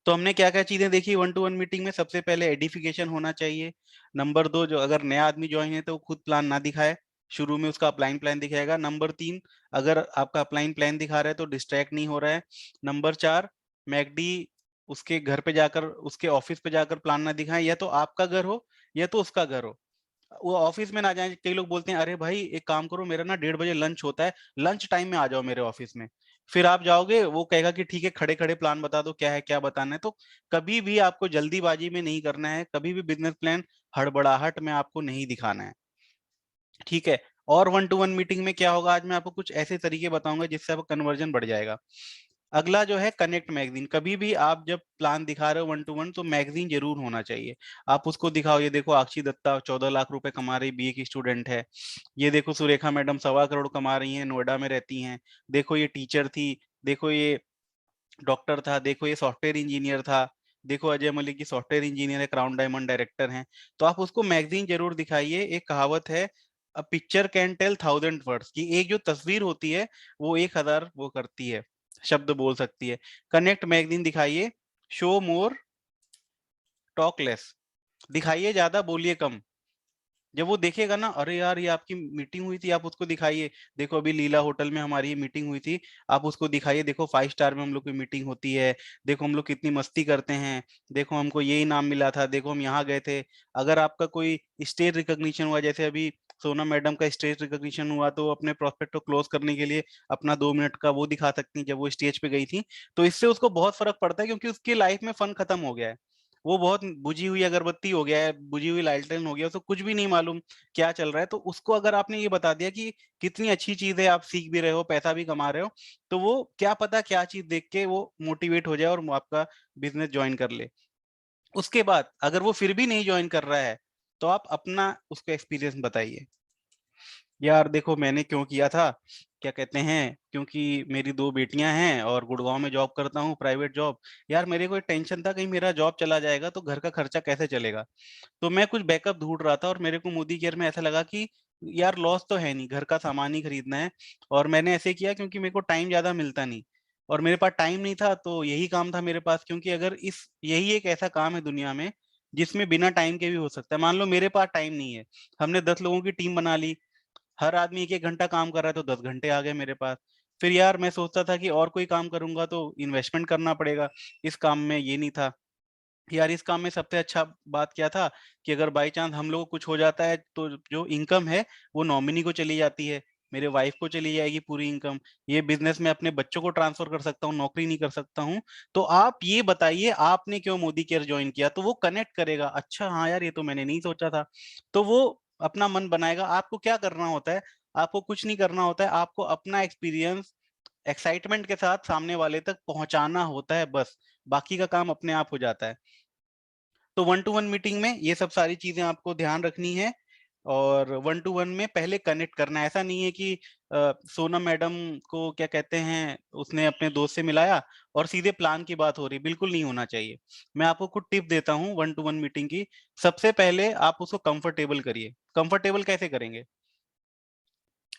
तो हमने क्या क्या चीजें देखी 1-to-1 मीटिंग में? सबसे पहले एडिफिकेशन होना चाहिए। नंबर 2, जो अगर नया आदमी ज्वाइन है तो वो खुद प्लान ना दिखाए, शुरू में उसका अपलाइन प्लान दिखाएगा। नंबर 3, अगर आपका अपलाइन प्लान दिखा रहा है तो डिस्ट्रैक्ट नहीं हो रहा है। नंबर 4, मैकडी उसके घर पे जाकर, उसके ऑफिस पे जाकर प्लान ना दिखाएं, या तो आपका घर हो या तो उसका घर हो, वो ऑफिस में ना जाए। कई लोग बोलते हैं अरे भाई एक काम करो, मेरा ना 1:30 बजे लंच होता है, लंच टाइम में आ जाओ मेरे ऑफिस में। फिर आप जाओगे, वो कहेगा कि ठीक है खड़े खड़े प्लान बता दो, क्या है क्या बताना है। तो कभी भी आपको जल्दीबाजी में नहीं करना है, कभी भी बिजनेस प्लान हड़बड़ाहट में आपको नहीं दिखाना है, ठीक है। और 1-to-1 मीटिंग में क्या होगा, आज मैं आपको कुछ ऐसे तरीके बताऊंगा जिससे आपका कन्वर्जन बढ़ जाएगा। अगला जो है कनेक्ट मैगजीन। कभी भी आप जब प्लान दिखा रहे हो 1-to-1 तो मैगजीन जरूर होना चाहिए। आप उसको दिखाओ, ये देखो अक्षी दत्ता 14 लाख रुपए कमा रही, बीए की स्टूडेंट है। ये देखो सुरेखा मैडम 1.25 करोड़ कमा रही हैं, नोएडा में रहती हैं। देखो ये टीचर थी, देखो ये डॉक्टर था, देखो ये सॉफ्टवेयर इंजीनियर था, देखो अजय मलिक की सॉफ्टवेयर इंजीनियर है, क्राउन डायमंड डायरेक्टर हैं। तो आप उसको मैगजीन जरूर दिखाइए। एक कहावत है, a picture can tell 1000 words, की एक जो तस्वीर होती है वो 1000 वो करती है, शब्द बोल सकती है। कनेक्ट मैगजीन दिखाइए। शो मोर टॉक लेस, दिखाइए ज्यादा बोलिए कम। जब वो देखेगा ना, अरे यार ये आपकी मीटिंग हुई थी, आप उसको दिखाइए, देखो अभी लीला होटल में हमारी ये मीटिंग हुई थी, आप उसको दिखाइए, देखो 5 स्टार में हम लोग की मीटिंग होती है, देखो हम लोग कितनी मस्ती करते हैं, देखो हमको ये इनाम मिला था, देखो हम यहाँ गए थे। अगर आपका कोई स्टेज रिकॉग्निशन हुआ, जैसे अभी सोनम मैडम का स्टेज रिकॉग्निशन हुआ, तो अपने प्रोस्पेक्ट को क्लोज करने के लिए अपना 2 मिनट का वो दिखा सकती हैं जब वो स्टेज पे गई थी। तो इससे उसको बहुत फर्क पड़ता है, क्योंकि उसकी लाइफ में फन खत्म हो गया है, वो बहुत बुझी हुई अगरबत्ती हो गया है, बुझी हुई लालटेन हो गया, उसको कुछ भी नहीं मालूम क्या चल रहा है। तो उसको अगर आपने ये बता दिया कि कितनी अच्छी चीज है, आप सीख भी रहे हो, पैसा भी कमा रहे हो, तो वो क्या पता क्या चीज देख के वो मोटिवेट हो जाए और वो आपका बिजनेस ज्वाइन कर ले। उसके बाद अगर वो फिर भी नहीं ज्वाइन कर रहा है, तो आप अपना उसको एक्सपीरियंस बताइए। यार देखो मैंने क्यों किया था, क्या कहते हैं, क्योंकि मेरी 2 बेटियां हैं और गुड़गांव में जॉब करता हूँ, प्राइवेट जॉब। यार मेरे को एक टेंशन था, कहीं मेरा जॉब चला जाएगा तो घर का खर्चा कैसे चलेगा। तो मैं कुछ बैकअप ढूंढ रहा था और मेरे को मोदी केयर में ऐसा लगा कि यार लॉस तो है नहीं, घर का सामान ही खरीदना है। और मैंने ऐसे किया क्योंकि मेरे को टाइम ज्यादा मिलता नहीं, और मेरे पास टाइम नहीं था तो यही काम था मेरे पास। क्योंकि अगर इस यही एक ऐसा काम है दुनिया में जिसमें बिना टाइम के भी हो सकता है। मान लो मेरे पास टाइम नहीं है, हमने 10 लोगों की टीम बना ली, हर आदमी 1-1 घंटा काम कर रहा है, तो 10 घंटे आ गए मेरे पास। फिर यार मैं सोचता था कि और कोई काम करूंगा तो इन्वेस्टमेंट करना पड़ेगा, इस काम में ये नहीं था। यार इस काम में सबसे अच्छा बात क्या था कि अगर बाई चांस हम लोग को कुछ हो जाता है तो जो इनकम है वो नॉमिनी को चली जाती है, मेरे वाइफ को चली जाएगी पूरी इनकम। ये बिजनेस में अपने बच्चों को ट्रांसफर कर सकता हूँ, नौकरी नहीं कर सकता हूँ। तो आप ये बताइए आपने क्यों मोदी केयर ज्वाइन किया, तो वो कनेक्ट करेगा, अच्छा हाँ यार ये तो मैंने नहीं सोचा था। तो वो अपना मन बनाएगा। आपको क्या करना होता है, आपको कुछ नहीं करना होता है, आपको अपना एक्सपीरियंस एक्साइटमेंट के साथ सामने वाले तक पहुंचाना होता है बस, बाकी का काम अपने आप हो जाता है। तो 1-to-1 मीटिंग में ये सब सारी चीजें आपको ध्यान रखनी है। और 1-to-1 में पहले कनेक्ट करना है। ऐसा नहीं है कि सोनम मैडम को क्या कहते हैं उसने अपने दोस्त से मिलाया और सीधे प्लान की बात हो रही, बिल्कुल नहीं होना चाहिए। मैं आपको कुछ टिप देता हूँ 1-to-1 मीटिंग की। सबसे पहले आप उसको कंफर्टेबल करिए। कंफर्टेबल कैसे करेंगे,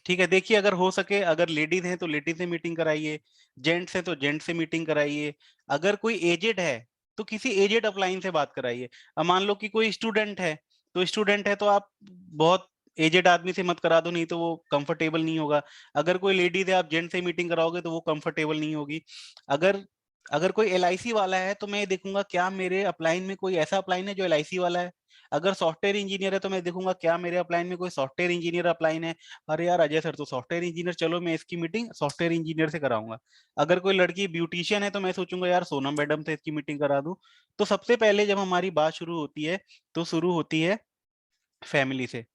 ठीक है, देखिए अगर हो सके, अगर लेडीज हैं तो लेडीज से मीटिंग कराइए, जेंट्स हैं तो जेंट्स से मीटिंग कराइए। अगर कोई एजेड है तो किसी एजेड अपलाइन से बात कराइए। अब मान लो कि कोई स्टूडेंट है, तो स्टूडेंट है तो आप बहुत एजेड आदमी से मत करा दो, नहीं तो वो कंफर्टेबल नहीं होगा। अगर कोई लेडीज है आप जेंट्स से मीटिंग कराओगे तो वो कंफर्टेबल नहीं होगी। अगर अगर कोई एलआईसी वाला है तो मैं ये देखूंगा क्या मेरे अपलाइन में कोई ऐसा अपलाइन है जो एलआईसी वाला है। अगर सॉफ्टवेयर इंजीनियर है तो मैं देखूंगा क्या मेरे अपलाइन में कोई सॉफ्टवेयर इंजीनियर अपलाइन है, अरे यार अजय सर तो सॉफ्टवेयर इंजीनियर, चलो मैं इसकी मीटिंग सॉफ्टवेयर इंजीनियर से कराऊंगा। अगर कोई लड़की ब्यूटिशियन है तो मैं सोचूंगा यार सोनम मैडम से इसकी मीटिंग करा दूं। तो सबसे पहले जब हमारी बात शुरू होती है तो शुरू होती है फैमिली से।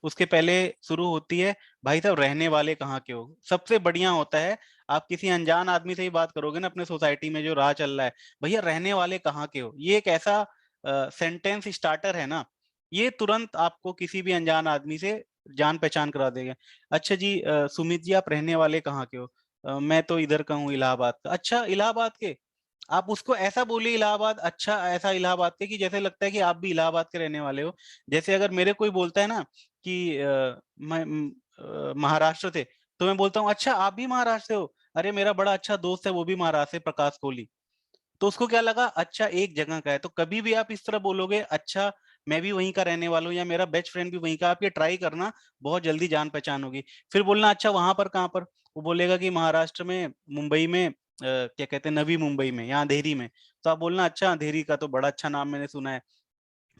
उसके पहले शुरू होती है भाई साहब रहने वाले कहाँ के हो। सबसे बढ़िया होता है आप किसी अनजान आदमी से ही बात करोगे ना अपने सोसाइटी में जो राह चल रहा है, भैया रहने वाले कहाँ के हो, ये एक ऐसा सेंटेंस स्टार्टर है ना, ये तुरंत आपको किसी भी अनजान आदमी से जान पहचान करा देगा। अच्छा जी सुमित जी आप रहने वाले कहाँ के हो? मैं तो इधर का हूँ इलाहाबाद का। अच्छा इलाहाबाद के? आप उसको ऐसा बोलिए इलाहाबाद, अच्छा ऐसा इलाहाबाद के कि जैसे लगता है कि आप भी इलाहाबाद के रहने वाले हो। जैसे अगर मेरे कोई बोलता है ना कि महाराष्ट्र से, तो मैं बोलता हूँ अच्छा आप भी महाराष्ट्र से हो, अरे मेरा बड़ा अच्छा दोस्त है वो भी महाराष्ट्र से, प्रकाश कोहली। तो उसको क्या लगा अच्छा एक जगह का है। तो कभी भी आप इस तरह बोलोगे अच्छा मैं भी वहीं का रहने वाला हूँ या मेरा बेस्ट फ्रेंड भी वहीं का, आप ये ट्राई करना, बहुत जल्दी जान पहचान होगी। फिर बोलना अच्छा वहां पर कहाँ पर, वो बोलेगा कि महाराष्ट्र में मुंबई में क्या कहते हैं नवी मुंबई में या अंधेरी में। तो आप बोलना अच्छा अंधेरी का तो बड़ा अच्छा नाम मैंने सुना है।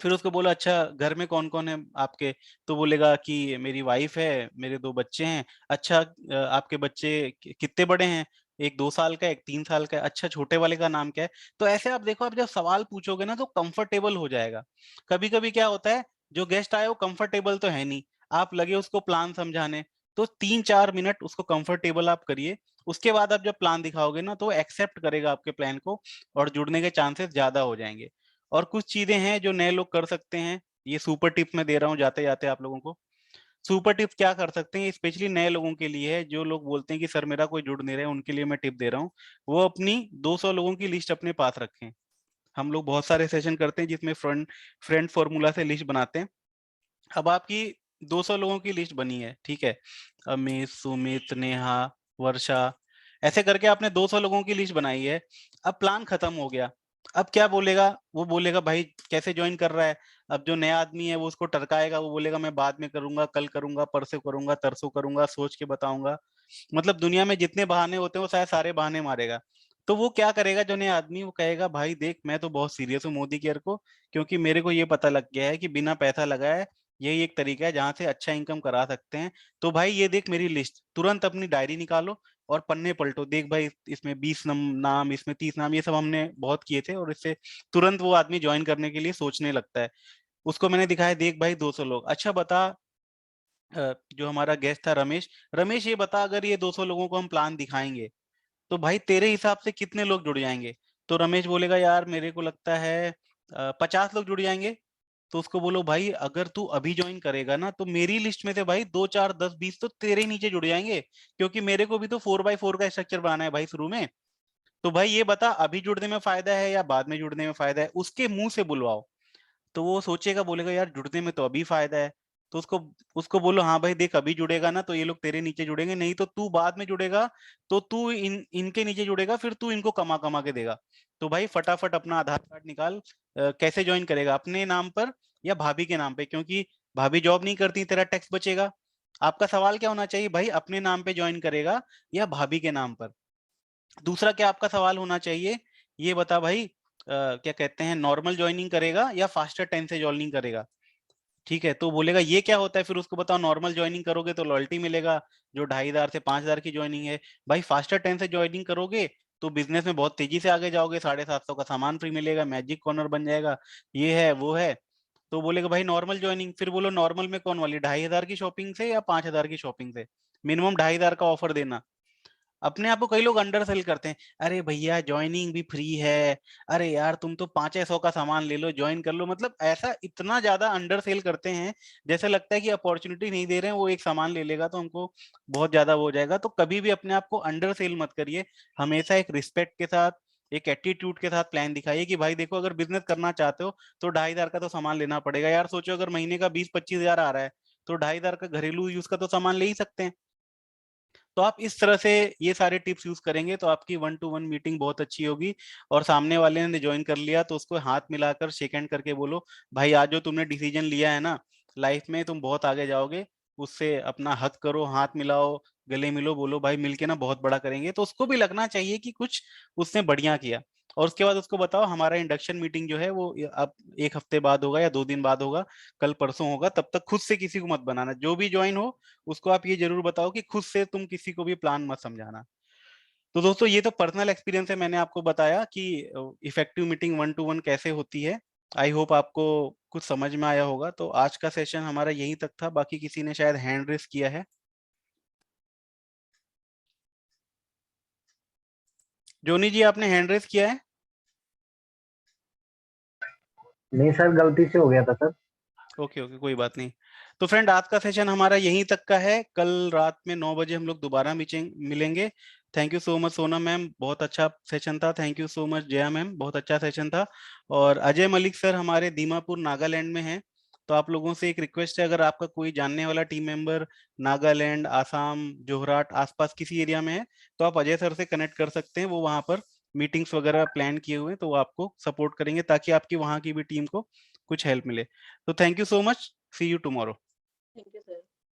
फिर उसको बोला अच्छा घर में कौन कौन है आपके? तो बोलेगा कि मेरी वाइफ है, मेरे 2 बच्चे हैं। अच्छा आपके बच्चे कितने बड़े हैं? एक 2 साल का है, एक 3 साल का है। अच्छा छोटे वाले का नाम क्या है? तो ऐसे आप देखो आप जब सवाल पूछोगे ना तो कंफर्टेबल हो जाएगा। कभी कभी क्या होता है जो गेस्ट आए वो कंफर्टेबल तो है नहीं, आप लगे उसको प्लान समझाने, तो 3-4 मिनट उसको कंफर्टेबल आप करिए। उसके बाद आप जब प्लान दिखाओगे ना तो एक्सेप्ट करेगा आपके प्लान को और जुड़ने के चांसेस ज्यादा हो जाएंगे। और कुछ चीजें हैं जो नए लोग कर सकते हैं, ये सुपर टिप्स मैं दे रहा हूँ जाते जाते आप लोगों को। सुपर टिप्स क्या कर सकते हैं स्पेशली नए लोगों के लिए है, जो लोग बोलते हैं कि सर मेरा कोई जुड़ नहीं रहा है, उनके लिए मैं टिप दे रहा हूँ। वो अपनी 200 लोगों की लिस्ट अपने पास रखें। हम लोग बहुत सारे सेशन करते हैं जिसमें फ्रेंड फ्रेंड फॉर्मूला से लिस्ट बनाते हैं। अब आपकी 200 लोगों की लिस्ट बनी है, ठीक है, अमित सुमित नेहा वर्षा, ऐसे करके आपने 200 लोगों की लिस्ट बनाई है। अब प्लान खत्म हो गया, अब क्या बोलेगा? वो बोलेगा भाई कैसे ज्वाइन कर रहा है? अब जो नया आदमी है वो उसको टरकाएगा, वो बोलेगा मैं बाद में करूंगा, कल करूंगा, परसों करूंगा, तरसों करूंगा, सोच के बताऊंगा। मतलब दुनिया में जितने बहाने होते हैं वो शायद सारे बहाने मारेगा। तो वो क्या करेगा जो नया आदमी, वो कहेगा भाई देख मैं तो बहुत सीरियस हूँ मोदी केयर को, क्योंकि मेरे को ये पता लग गया है कि बिना पैसा लगाए यही एक तरीका है जहां से अच्छा इनकम करा सकते हैं। तो भाई ये देख मेरी लिस्ट, तुरंत अपनी डायरी निकालो और पन्ने पलटो, देख भाई इसमें 20 नाम, इसमें 30 नाम, ये सब हमने बहुत किए थे, और इससे तुरंत वो आदमी ज्वाइन करने के लिए सोचने लगता है। उसको मैंने दिखाया देख भाई 200 लोग, अच्छा बता जो हमारा गेस्ट था रमेश, रमेश ये बता अगर ये 200 लोगों को हम प्लान दिखाएंगे तो भाई तेरे हिसाब से कितने लोग जुड़ जाएंगे? तो रमेश बोलेगा यार मेरे को लगता है 50 लोग जुड़ जाएंगे। तो उसको बोलो भाई अगर तू अभी ज्वाइन करेगा ना तो मेरी लिस्ट में से भाई 2 4 10 20 तो तेरे नीचे जुड़ जाएंगे, क्योंकि मेरे को भी तो 4x4 का स्ट्रक्चर बनाना है भाई शुरू में। तो भाई ये बता अभी जुड़ने में फायदा है या बाद में जुड़ने में फायदा है, उसके मुंह से बुलवाओ। तो वो सोचेगा बोलेगा यार जुड़ने में तो अभी फायदा है। तो उसको उसको बोलो हाँ भाई देख अभी जुड़ेगा ना तो ये लोग तेरे नीचे जुड़ेंगे, नहीं तो तू बाद में जुड़ेगा तो तू इनके नीचे जुड़ेगा, फिर तू इनको कमा कमा के देगा। तो भाई फटाफट अपना आधार कार्ड निकाल, कैसे ज्वाइन करेगा, अपने नाम पर या भाभी के नाम पे, क्योंकि भाभी जॉब नहीं करती तेरा टैक्स बचेगा। आपका सवाल क्या होना चाहिए भाई, अपने नाम पे ज्वाइन करेगा या भाभी के नाम पर? दूसरा क्या आपका सवाल होना चाहिए, ये बता भाई क्या कहते हैं नॉर्मल ज्वाइनिंग करेगा या फास्टर 10 से ज्वाइनिंग करेगा? ठीक है, तो बोलेगा ये क्या होता है, फिर उसको बताओ नॉर्मल ज्वाइनिंग करोगे तो लॉयल्टी मिलेगा जो 2,500 से 5,000 की ज्वाइनिंग है। भाई फास्टर 10 से ज्वाइनिंग करोगे तो बिजनेस में बहुत तेजी से आगे जाओगे, 750 का सामान फ्री मिलेगा, मैजिक कॉर्नर बन जाएगा, ये है वो है। तो बोलेगा भाई नॉर्मल ज्वाइनिंग, फिर बोलो नॉर्मल में कौन वाली, 2,500 की शॉपिंग से या 5,000 की शॉपिंग से? मिनिमम 2,500 का ऑफर देना। अपने आप को कई लोग अंडर सेल करते हैं, अरे भैया ज्वाइनिंग भी फ्री है, अरे यार तुम तो 500 का सामान ले लो ज्वाइन कर लो, मतलब ऐसा इतना ज्यादा अंडर सेल करते हैं जैसे लगता है कि अपॉर्चुनिटी नहीं दे रहे हैं, वो एक सामान ले लेगा तो हमको बहुत ज्यादा वो हो जाएगा। तो कभी भी अपने आप को अंडर सेल मत करिए, हमेशा एक रिस्पेक्ट के साथ एक एटीट्यूड के साथ प्लान दिखाइए कि भाई देखो अगर बिजनेस करना चाहते हो तो 2,500 का तो सामान लेना पड़ेगा यार, सोचो अगर महीने का 20-25 हजार आ रहा है तो 2,500 का घरेलू यूज का तो सामान ले ही सकते हैं। तो आप इस तरह से ये सारे टिप्स यूज करेंगे तो आपकी 1-to-1 मीटिंग बहुत अच्छी होगी। और सामने वाले ने ज्वाइन कर लिया तो उसको हाथ मिलाकर शेक हैंड करके बोलो भाई आज जो तुमने डिसीजन लिया है ना लाइफ में तुम बहुत आगे जाओगे, उससे अपना हक करो, हाथ मिलाओ, गले मिलो, बोलो भाई मिलके ना बहुत बड़ा करेंगे, तो उसको भी लगना चाहिए कि कुछ उसने बढ़िया किया। और उसके बाद उसको बताओ हमारा इंडक्शन मीटिंग जो है वो अब 1 हफ्ते बाद होगा या 2 दिन बाद होगा, कल परसों होगा। तब तक खुद से किसी को मत बनाना, जो भी ज्वाइन हो उसको आप ये जरूर बताओ कि खुद से तुम किसी को भी प्लान मत समझाना। तो दोस्तों ये तो पर्सनल एक्सपीरियंस है, मैंने आपको बताया कि इफेक्टिव मीटिंग 1-to-1 कैसे होती है। आई होप आपको कुछ समझ में आया होगा। तो आज का सेशन हमारा यहीं तक था, बाकी किसी ने शायद हैंड रेस किया है। जोनी जी आपने हैंड रेस किया है? नहीं सर, गलती से हो गया था सर। ओके ओके, कोई बात नहीं। तो फ्रेंड आज का सेशन हमारा यहीं तक का है। कल रात में 9 बजे हम लोग दोबारा मिलेंगे। Thank you so much Sonam ma'am, बहुत अच्छा सेशन था। Thank you so much Jaya ma'am, बहुत अच्छा सेशन था। और अजय मलिक सर हमारे दीमापुर नागालैंड में हैं। तो आप लोगों से एक रिक्वेस्ट है, अगर आपका कोई जानने वाला टीम मेंबर नागालैंड, आसाम, जोरहाट आसपास किसी एरिया में है, तो आप अजय सर से कनेक्ट कर सकते हैं। वो वहाँ पर मीटिंग्स वगैरह प्लान किए हुए हैं, तो वो आपको सपोर्ट करेंगे ताकि आपकी वहाँ की भी टीम को कुछ हेल्प मिले। तो thank you so much, see you tomorrow. Thank you sir.